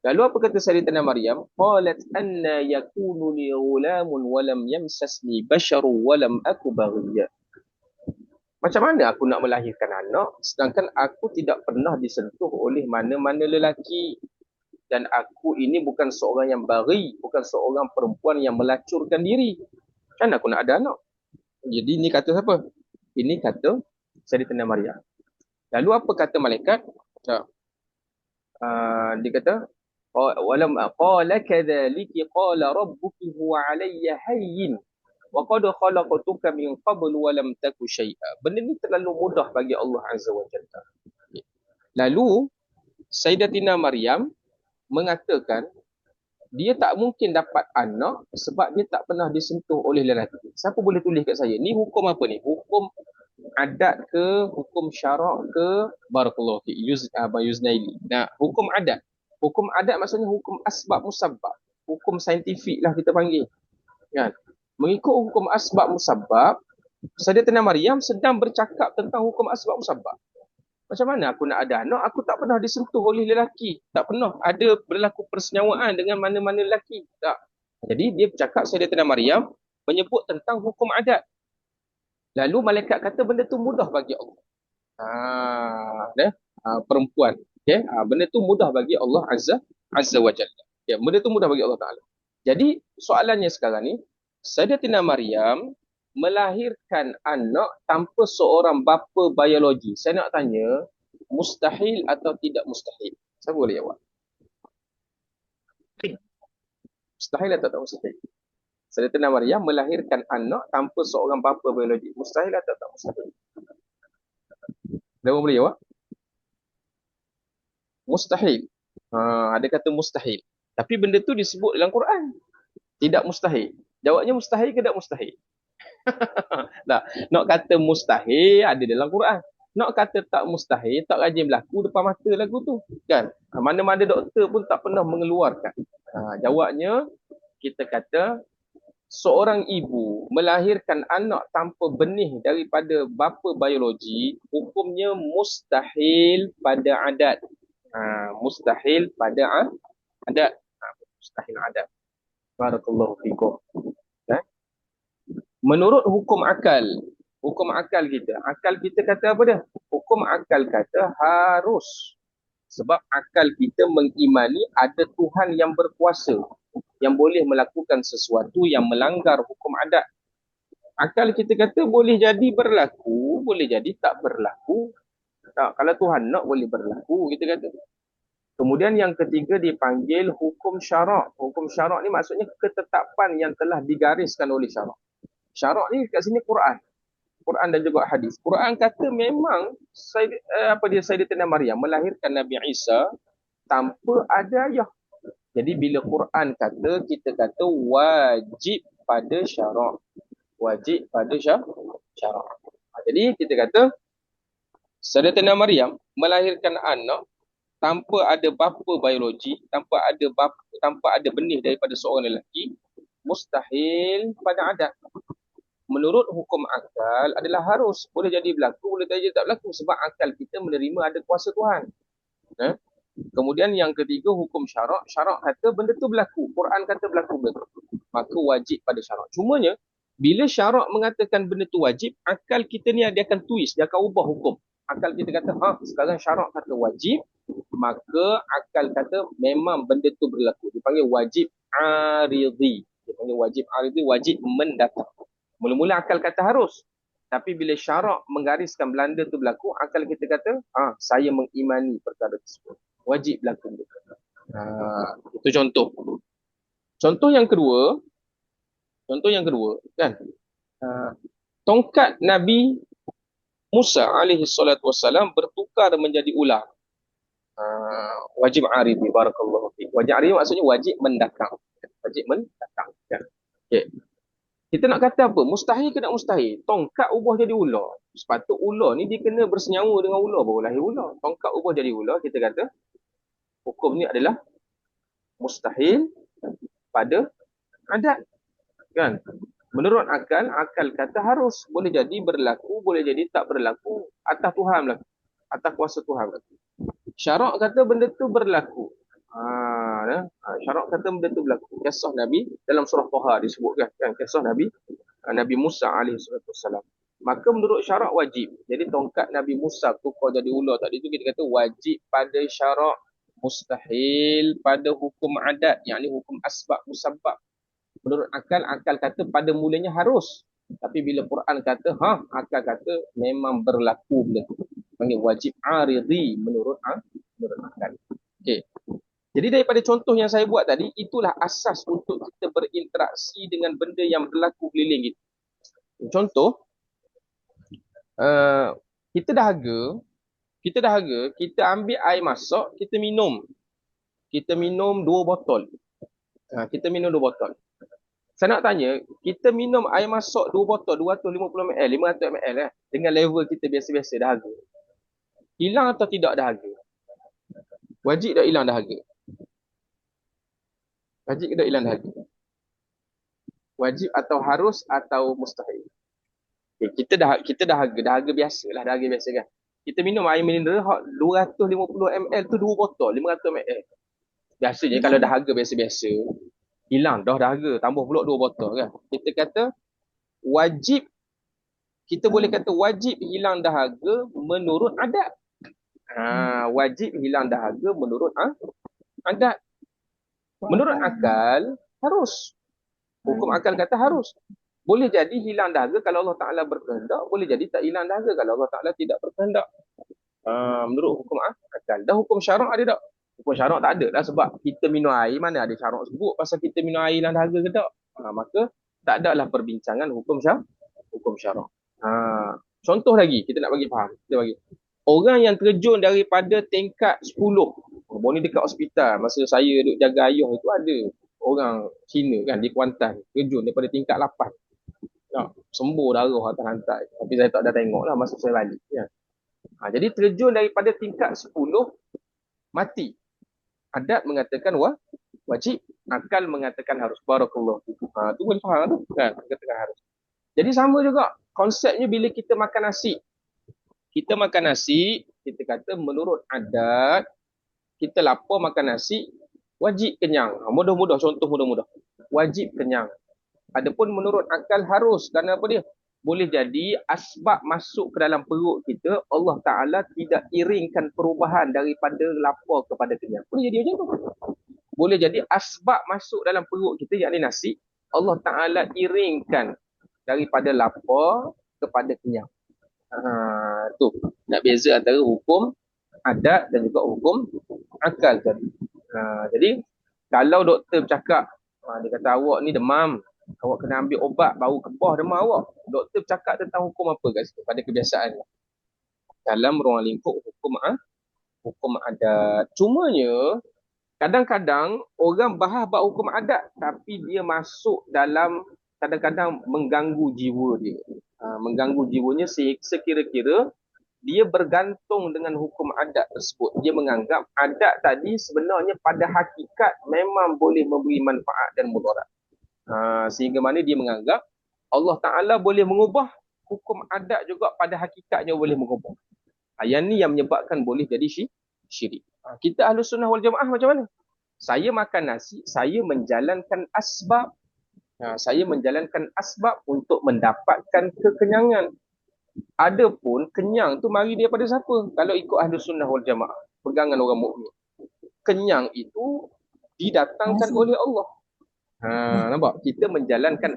Lalu apa kata Sayyidatina Maryam? Qalat anna yakunu li ghulamun wa lam yamsasni basharun wa lam aku baghiyya. Macam mana aku nak melahirkan anak sedangkan aku tidak pernah disentuh oleh mana-mana lelaki dan aku ini bukan seorang yang baghi, bukan seorang perempuan yang melacurkan diri. Kan aku nak ada anak. Jadi ini kata siapa? Ini kata Sayyidatina Maryam. Lalu apa kata malaikat? Dia kata walam qala kadzalika qala rabbuki huwa alayya hayyin wa qad khalaqtuka min qabl wa lam taku syai'a. Benda ni terlalu mudah bagi Allah Azza wa Jalla. Lalu Sayyidatina Maryam mengatakan dia tak mungkin dapat anak sebab dia tak pernah disentuh oleh lelaki. Siapa boleh tulis kat saya? Ni hukum apa ni? Hukum adat ke? Hukum syarak ke? Barakallahu fi Yuznaili. Nah, hukum adat. Hukum adat maksudnya hukum asbab musabbab. Hukum saintifik lah kita panggil. Kan? Mengikut hukum asbab musabbab, Sayyidatina Maryam sedang bercakap tentang hukum asbab musabab. Macam mana aku nak ada anak? Aku tak pernah disentuh oleh lelaki. Tak pernah ada berlaku persenyawaan dengan mana-mana lelaki. Tak. Jadi dia bercakap Sayyidatina Maryam menyebut tentang hukum adat. Lalu malaikat kata benda tu mudah bagi Allah. Perempuan. Okay? Benda tu mudah bagi Allah Azza wa Jalla. Okay? Benda tu mudah bagi Allah Ta'ala. Jadi soalannya sekarang ni, Sayyidatina Maryam melahirkan anak tanpa seorang bapa biologi. Saya nak tanya, mustahil atau tidak mustahil? Siapa boleh jawab? Mustahil atau tak mustahil? Sayyidatina Maryam melahirkan anak tanpa seorang bapa biologi. Mustahil atau tak mustahil? Siapa boleh jawab? Mustahil. Ada kata mustahil. Tapi benda tu disebut dalam Quran. Tidak mustahil. Jawabnya mustahil ke tak mustahil? Tak. Nak kata mustahil ada dalam Quran. Nak kata tak mustahil, tak rajin berlaku depan mata lagu tu. Kan? Mana-mana doktor pun tak pernah mengeluarkan. Jawabnya, kita kata, seorang ibu melahirkan anak tanpa benih daripada bapa biologi, hukumnya mustahil pada adat. Mustahil pada adat. Mustahil adat. Barakallahu fikum. Menurut hukum akal kita kata apa dia? Hukum akal kata harus. Sebab akal kita mengimani ada Tuhan yang berkuasa, yang boleh melakukan sesuatu yang melanggar hukum adat. Akal kita kata boleh jadi berlaku, boleh jadi tak berlaku. Tak, kalau Tuhan nak boleh berlaku, kita kata. Kemudian yang ketiga dipanggil hukum syarak. Hukum syarak ni maksudnya ketetapan yang telah digariskan oleh syarak. Syarak ni kat sini Quran dan juga hadis. Quran kata memang Sayyidatina Maryam melahirkan Nabi Isa tanpa ada ayah. Jadi bila Quran kata, kita kata wajib pada syarak. Wajib pada syarak. Jadi kita kata Sayyidatina Maryam melahirkan anak tanpa ada bapa biologi, tanpa ada benih daripada seorang lelaki, mustahil pada adat. Menurut hukum akal adalah harus. Boleh jadi berlaku, boleh jadi tak berlaku. Sebab akal kita menerima ada kuasa Tuhan. Kemudian yang ketiga hukum syarak. Syarak kata benda tu berlaku. Quran kata berlaku benda tu. Maka wajib pada syarak. Cumanya, bila syarak mengatakan benda tu wajib, akal kita ni dia akan twist. Dia akan ubah hukum. Akal kita kata, sekarang syarak kata wajib. Maka akal kata memang benda tu berlaku. Dipanggil wajib aridhi. Dipanggil wajib aridhi, wajib mendatang. Mula-mula akal kata harus. Tapi bila syarak menggariskan belanda tu berlaku, akal kita kata, saya mengimani perkara tersebut. Wajib berlaku. Itu contoh. Contoh yang kedua, kan? Tongkat Nabi Musa alaihi salatu wassalam bertukar menjadi ular. Wajib aridhi, barakallahu fiik. Wajib aridhi maksudnya wajib mendatang. Wajib mendatang. Kan? Okay. Kita nak kata apa? Mustahil ke tak mustahil? Tongkat ubah jadi ular. Sepatut ular ni dia kena bersenyawa dengan ular baru lahir ular. Tongkat ubah jadi ular, kita kata hukum ni adalah mustahil pada adat. Kan? Menurut akal kata harus. Boleh jadi berlaku, boleh jadi tak berlaku. Atas Tuhan berlaku. Atas kuasa Tuhan berlaku. Syarak kata benda tu berlaku. Syarak kata benda tu berlaku. Kisah Nabi dalam surah Taha disebutkan kan, kisah Nabi Musa alaihi wasallam. Maka menurut syarak wajib. Jadi tongkat Nabi Musa tukar jadi ular tadi tu kita kata wajib pada syarak, mustahil pada hukum adat, yakni hukum asbab musabab. Menurut akal kata pada mulanya harus. Tapi bila Quran kata akal kata memang berlaku benda tu. Panggil wajib aridhi menurut akal. Okey. Jadi daripada contoh yang saya buat tadi, itulah asas untuk kita berinteraksi dengan benda yang berlaku keliling kita. Contoh, kita dahaga, kita ambil air masak, kita minum. Kita minum 2 botol. Saya nak tanya, kita minum air masak 2 botol, 250 ml, 500 ml dengan level kita biasa-biasa dahaga. Hilang atau tidak dahaga? Wajib tak hilang dahaga? Wajib ke tak hilang dahaga? Wajib atau harus atau mustahil? Kita dahaga biasa lah, dahaga biasa kan. Kita minum air mineral 250 ml tu 2 botol, 500 ml. Biasanya kalau dahaga biasa-biasa, hilang dah dahaga, tambah pula 2 botol kan. Kita kata wajib, kita boleh kata wajib hilang dahaga menurut adat. Wajib hilang dahaga menurut adat. Menurut akal, harus. Hukum akal kata harus. Boleh jadi hilang dahaga kalau Allah Ta'ala berkehendak, boleh jadi tak hilang dahaga kalau Allah Ta'ala tidak berkehendak. Menurut hukum akal. Dan hukum syarak ada tak? Hukum syarak tak ada lah, sebab kita minum air, mana ada syarak sebut pasal kita minum air hilang dahaga ke tak? Maka tak ada lah perbincangan hukum syarak. Contoh lagi, kita nak bagi faham. Kita bagi. Orang yang terjun daripada tingkat 10. Ni dekat hospital. Masa saya duduk jaga ayah itu, ada orang Cina kan di Kuantan terjun daripada tingkat 8. Sembuh darah atas lantai. Tapi saya tak ada tengok lah masa saya balik. Ya. Jadi terjun daripada tingkat 10, mati. Adat mengatakan wajib. Akal mengatakan harus. Barakallah. Tu boleh faham tu kan? Katakan harus. Jadi sama juga konsepnya bila kita makan nasi. Kita makan nasi, kita kata menurut adat, kita lapar makan nasi, wajib kenyang. Mudah-mudah, contoh mudah-mudah. Wajib kenyang. Adapun menurut akal harus. Kerana apa dia? Boleh jadi asbab masuk ke dalam perut kita, Allah Ta'ala tidak iringkan perubahan daripada lapar kepada kenyang. Boleh jadi macam tu. Boleh jadi asbab masuk dalam perut kita, yakni nasi, Allah Ta'ala iringkan daripada lapar kepada kenyang. Tu nak beza antara hukum adat dan juga hukum akal tadi. Jadi kalau doktor bercakap, dia kata awak ni demam, awak kena ambil ubat baru kebah demam awak. Doktor bercakap tentang hukum apa kat situ pada kebiasaan dalam ruang lingkup hukum adat. Cumanya kadang-kadang orang bahas bab hukum adat tapi dia masuk dalam kadang-kadang mengganggu jiwa dia. Mengganggu jiwanya sekira-kira dia bergantung dengan hukum adat tersebut. Dia menganggap adat tadi sebenarnya pada hakikat memang boleh memberi manfaat dan mudarat. Sehingga mana dia menganggap Allah Ta'ala boleh mengubah, hukum adat juga pada hakikatnya boleh mengubah. Yang ni yang menyebabkan boleh jadi syirik. Kita Ahlus Sunnah wal Jamaah macam mana? Saya makan nasi, saya menjalankan asbab. Saya menjalankan asbab untuk mendapatkan kekenyangan. Adapun kenyang tu mari daripada siapa? Kalau ikut Ahlus Sunnah wal Jamaah, pegangan orang mukmin, kenyang itu didatangkan oleh Allah. Nampak? Kita menjalankan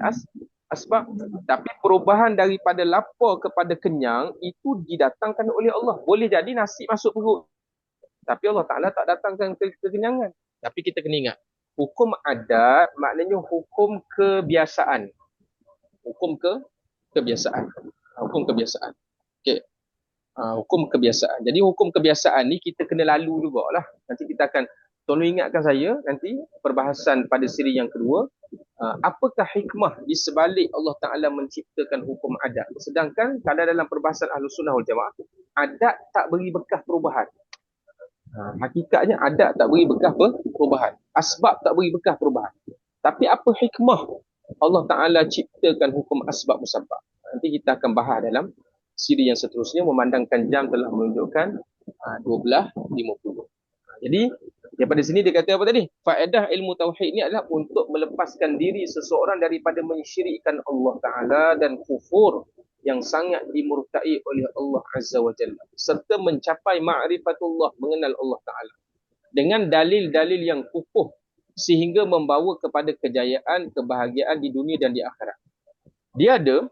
asbab, tapi perubahan daripada lapar kepada kenyang itu didatangkan oleh Allah. Boleh jadi nasi masuk perut, tapi Allah Ta'ala tak datangkan kekenyangan. Tapi kita kena ingat, hukum adat maknanya hukum kebiasaan. Hukum kebiasaan. Hukum kebiasaan. Okey. Hukum kebiasaan. Jadi hukum kebiasaan ni kita kena lalu jugalah. Nanti kita akan tolong ingatkan saya nanti perbahasan pada siri yang kedua. Apakah hikmah di sebalik Allah Ta'ala menciptakan hukum adat? Sedangkan kalau dalam perbahasan Ahlus Sunnah wal Jamaah, adat tak beri bekas perubahan. Hakikatnya adat tak beri bekas perubahan. Asbab tak beri bekas perubahan. Tapi apa hikmah Allah Ta'ala ciptakan hukum asbab musabab? Nanti kita akan bahas dalam siri yang seterusnya, memandangkan jam telah menunjukkan 12.50. Jadi daripada sini dia kata apa tadi? Faedah ilmu tauhid ni adalah untuk melepaskan diri seseorang daripada mensyirikkan Allah Ta'ala dan kufur yang sangat dimurtai oleh Allah Azza wa Jalla, serta mencapai ma'rifatullah, mengenal Allah Ta'ala dengan dalil-dalil yang kukuh sehingga membawa kepada kejayaan, kebahagiaan di dunia dan di akhirat. Dia ada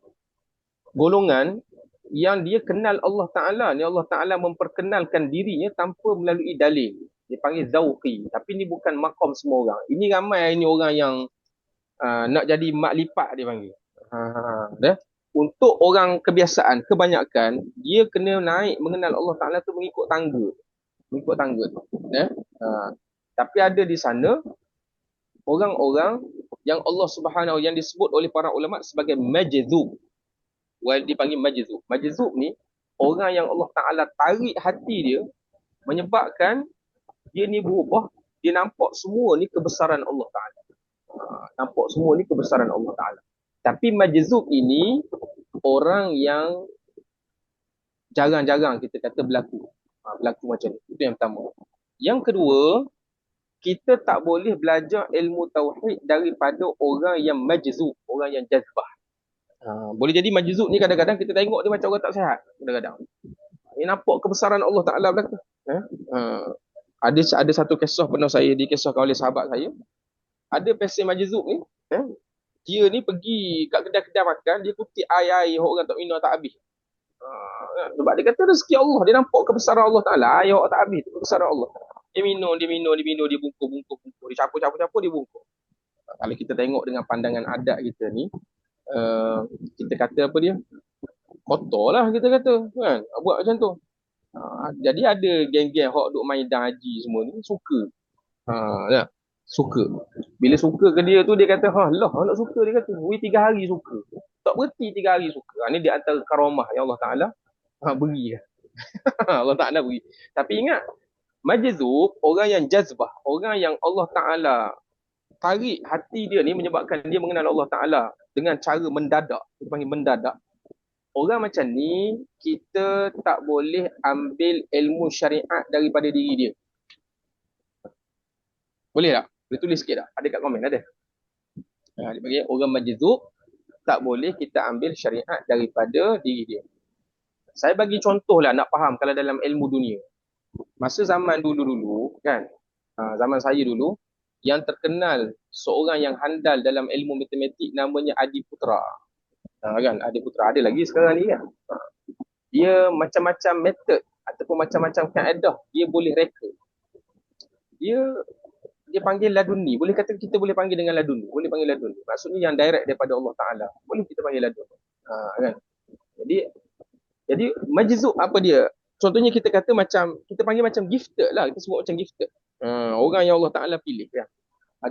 golongan yang dia kenal Allah Ta'ala ni, Allah Ta'ala memperkenalkan dirinya tanpa melalui dalil. Dia panggil zauqi. Tapi ni bukan makom semua orang. Ini ramai ini orang yang nak jadi mak lipat dia panggil. Untuk orang kebiasaan, kebanyakan dia kena naik mengenal Allah Ta'ala tu mengikut tangga. Mengikut tangga tu. Tapi ada di sana orang-orang yang Allah Subhanahu yang disebut oleh para ulama sebagai majzub. Dipanggil majzub. Majzub ni orang yang Allah Ta'ala tarik hati dia, menyebabkan dia ni berubah, dia nampak semua ni kebesaran Allah Ta'ala. Nampak semua ni kebesaran Allah Ta'ala. Tapi majzub ini orang yang jarang-jarang kita kata berlaku. Berlaku macam ni. Itu yang pertama. Yang kedua, kita tak boleh belajar ilmu tauhid daripada orang yang majzub, orang yang jazbah. Boleh jadi majzub ni kadang-kadang kita tengok dia macam orang tak sihat. Kadang-kadang. Dia nampak kebesaran Allah Ta'ala belakang. Ada satu kisah pernah saya dikisahkan oleh sahabat saya. Ada pesen majzub ni. Dia ni pergi kat kedai-kedai makan, dia kutip air-air orang tak minum tak habis. Sebab dia kata rezeki Allah, dia nampak kebesaran Allah Ta'ala, air orang tak habis, kebesaran Allah. Dia minum, dia bungkus, dia campur, dia bungkus. Kalau kita tengok dengan pandangan adat kita ni, kita kata apa dia? Kotor lah kita kata, kan? Buat macam tu. Jadi ada geng-geng hok duk main dan haji semua ni, suka. Suka. Bila suka ke dia tu, dia kata, nak suka, dia kata, 3 hari suka. Tak berhenti 3 hari suka. Ini di antara karamah yang Allah Ta'ala beri. Allah Ta'ala beri. Tapi ingat, majzub, orang yang jazbah, orang yang Allah Ta'ala tarik hati dia ni menyebabkan dia mengenal Allah Ta'ala dengan cara mendadak. Kita panggil mendadak. Orang macam ni, kita tak boleh ambil ilmu syariat daripada diri dia. Boleh tak? Boleh tulis sikit tak? Ada kat komen, ada? Dia bagi orang majzub, tak boleh kita ambil syariat daripada diri dia. Saya bagi contoh lah nak faham kalau dalam ilmu dunia. Masa zaman dulu-dulu, kan? Zaman saya dulu, yang terkenal seorang yang handal dalam ilmu matematik namanya Adiputra. Kan? Adiputra ada lagi sekarang ni kan? Dia macam-macam metod ataupun macam-macam kaedah dia boleh reka. Dia panggil laduni. Boleh kata kita boleh panggil dengan laduni. Boleh panggil laduni. Maksudnya yang direct daripada Allah Ta'ala. Boleh kita panggil laduni. Kan? Jadi majzub apa dia? Contohnya kita kata macam, kita panggil macam gifted lah. Kita sebut macam gifted. Orang yang Allah Ta'ala pilih. Kan?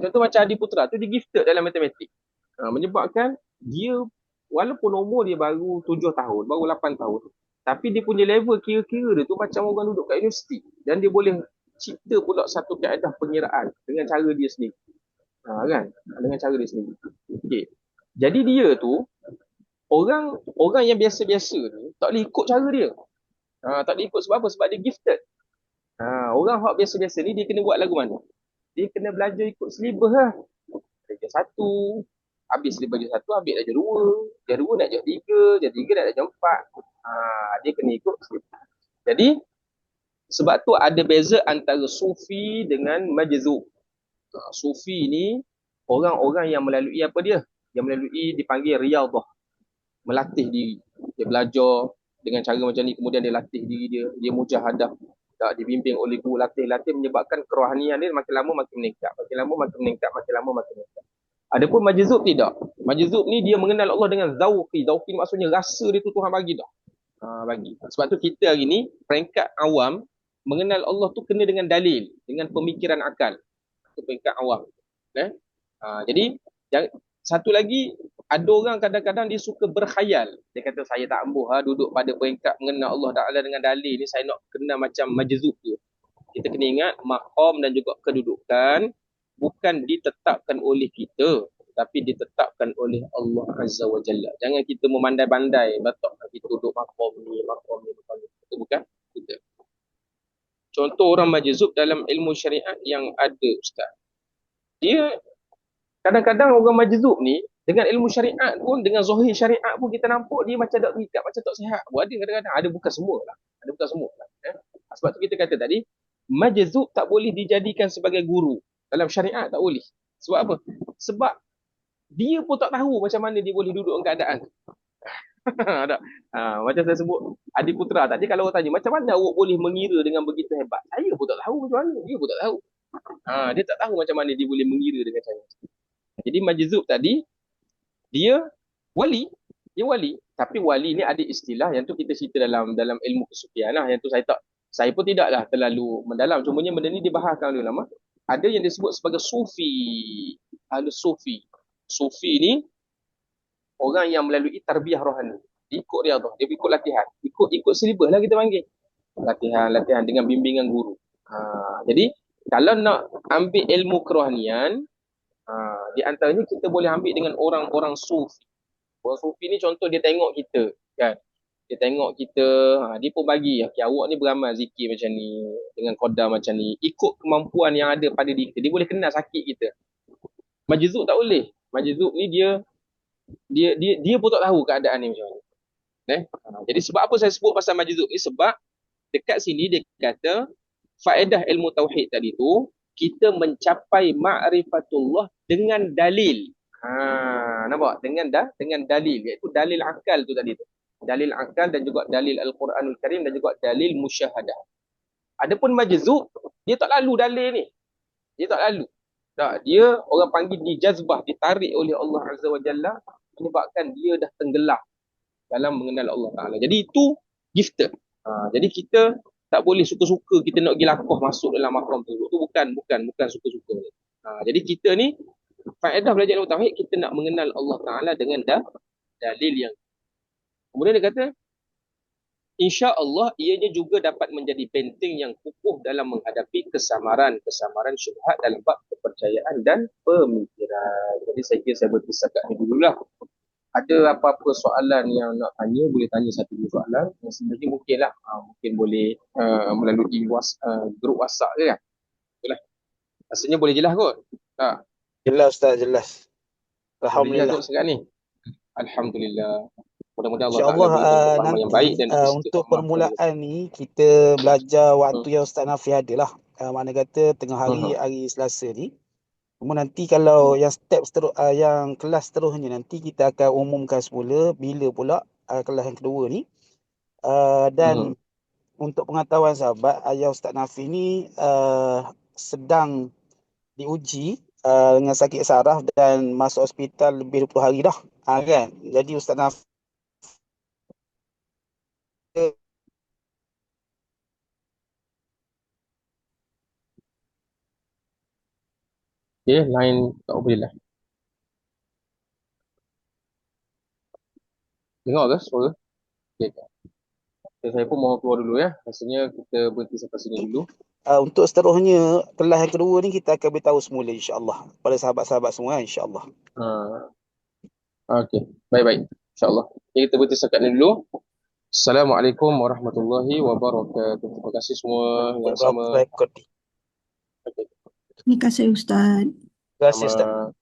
Contoh macam Adiputra tu dia gifted dalam matematik. Menyebabkan dia, walaupun umur dia baru 7 tahun, baru 8 tahun. Tapi dia punya level kira-kira dia tu macam orang duduk kat universiti. Dan dia boleh cipta pula satu kaedah pengiraan dengan cara dia sendiri. Kan? Dengan cara dia sendiri. Okay. Jadi dia tu, orang yang biasa-biasa ni, tak boleh ikut cara dia. Tak boleh ikut sebab apa? Sebab dia gifted. Orang yang biasa-biasa ni, dia kena buat lagu mana? Dia kena belajar ikut silibus lah. Darjah 1, habis silibus darjah 1, ambil darjah 2, darjah 2 nak darjah 3, darjah 3 nak darjah 4. Dia kena ikut silibus. Jadi, sebab tu ada beza antara sufi dengan majzub. Sufi ni, orang-orang yang melalui apa dia? Yang melalui dipanggil riyadah. Melatih diri. Dia belajar dengan cara macam ni, kemudian dia latih diri dia. Dia mujahadah. Dibimbing oleh guru latih menyebabkan kerohanian dia makin lama makin meningkat. Makin lama makin meningkat. Adapun majzub tidak. Majzub ni dia mengenal Allah dengan zauqi. Zauqi maksudnya rasa dia tu Tuhan bagi dah. Bagi. Sebab tu kita hari ni, peringkat awam, mengenal Allah tu kena dengan dalil. Dengan pemikiran akal. Itu peringkat awam. Jadi, satu lagi, ada orang kadang-kadang dia suka berkhayal. Dia kata saya tak ambuh duduk pada peringkat mengenal Allah Ta'ala dengan dalil ni, saya nak kenal macam majzub tu. Kita kena ingat maqam dan juga kedudukan bukan ditetapkan oleh kita, tapi ditetapkan oleh Allah Azza wa Jalla. Jangan kita memandai-bandai batok kita duduk maqam ni. Itu bukan kita. Contoh orang majzub dalam ilmu syariat yang ada, Ustaz. Dia kadang-kadang orang majzub ni dengan ilmu syariat pun, dengan zahir syariat pun kita nampak dia macam tak terikat, macam tak sihat. Ada kadang-kadang, ada bukan semua lah. Sebab tu kita kata tadi, majzub tak boleh dijadikan sebagai guru. Dalam syariat tak boleh. Sebab apa? Sebab dia pun tak tahu macam mana dia boleh duduk dalam keadaan tu. Macam saya sebut Adiputra tadi, kalau orang tanya macam mana awak boleh mengira dengan begitu hebat, saya pun tak tahu macam mana. Dia pun tak tahu. Dia tak tahu macam mana dia boleh mengira dengan cara. Jadi majzub tadi, dia wali. Tapi wali ni ada istilah yang tu kita cerita dalam ilmu kesufian lah. Yang tu saya pun tidaklah terlalu mendalam. Cumanya benda ni dibahaskan oleh ulama. Ada yang disebut sebagai sufi. Ahli sufi. Sufi ni orang yang melalui tarbiyah rohani. Dia ikut riadah, dia ikut latihan. Ikut silibus lah kita panggil. Latihan dengan bimbingan guru. Jadi kalau nak ambil ilmu kerohanian, di antaranya kita boleh ambil dengan orang-orang sufi. Orang sufi ni contoh dia tengok kita, kan? Dia tengok kita, dia pun bagi, okay, awak ni beramal zikir macam ni, dengan qadar macam ni, ikut kemampuan yang ada pada diri kita. Dia boleh kenal sakit kita. Majzub tak boleh. Majzub ni dia pun tak tahu keadaan ni macam mana. Jadi sebab apa saya sebut pasal majzub ni? Sebab dekat sini dia kata faedah ilmu tauhid tadi tu, kita mencapai ma'rifatullah dengan dalil. Nampak? Dengan dalil, iaitu dalil akal tu tadi tu. Dalil akal dan juga dalil Al-Quranul Karim dan juga dalil musyahadah. Adapun majzub, dia tak lalu dalil ni. Dia tak lalu. Tak, dia orang panggil dijazbah, ditarik oleh Allah Azza wa Jalla, menyebabkan dia dah tenggelam dalam mengenal Allah Ta'ala. Jadi itu gifted. Jadi kita tak boleh suka-suka kita nak pergi lakoh masuk dalam makam tu. Itu bukan suka-suka. Jadi kita ni, faedah belajar ilmu tauhid, kita nak mengenal Allah Ta'ala dengan dalil yang. Kemudian dia kata, insya-Allah ianya juga dapat menjadi benteng yang kukuh dalam menghadapi kesamaran syubhat dalam bab kepercayaan dan pemikiran. Jadi saya kira saya berhenti setakat ni dululah. Ada apa-apa soalan yang nak tanya, boleh tanya satu dua soalan. Yang sebenarnya mungkinlah, mungkin boleh melalui grup WhatsApp je kan. Itulah. Rasanya boleh jelas kot. Jelas Ustaz, jelas. Boleh Alhamdulillah. jelas kot sekarang ni. Alhamdulillah. Mudah-mudahan Allah InsyaAllah Ta'ala beri nanti yang baik dan untuk permulaan ni kita belajar waktu yang Ustaz Nafi ada lah. Mana kata tengah hari Selasa ni. Kemudian nanti kalau yang yang kelas seterusnya nanti kita akan umumkan semula bila pula kelas yang kedua ni. Dan untuk pengetahuan sahabat, ayah Ustaz Nafi ni sedang diuji dengan sakit saraf dan masuk hospital lebih 20 hari dah. Kan? Jadi Ustaz Nafi line tak boleh lah. Dengar ke suara? Okay. Saya pun mohon keluar dulu ya. Rasanya kita berhenti sampai sini dulu. Untuk seterusnya kelas yang kedua ni kita akan beritahu semula insya-Allah pada sahabat-sahabat semua insya-Allah. Okey, baik-baik insya-Allah. Okay, kita berhenti setakat ni dulu. Assalamualaikum warahmatullahi wabarakatuh. Terima kasih semua yang sama. Okay. Terima kasih Ustaz. Terima kasih Ustaz.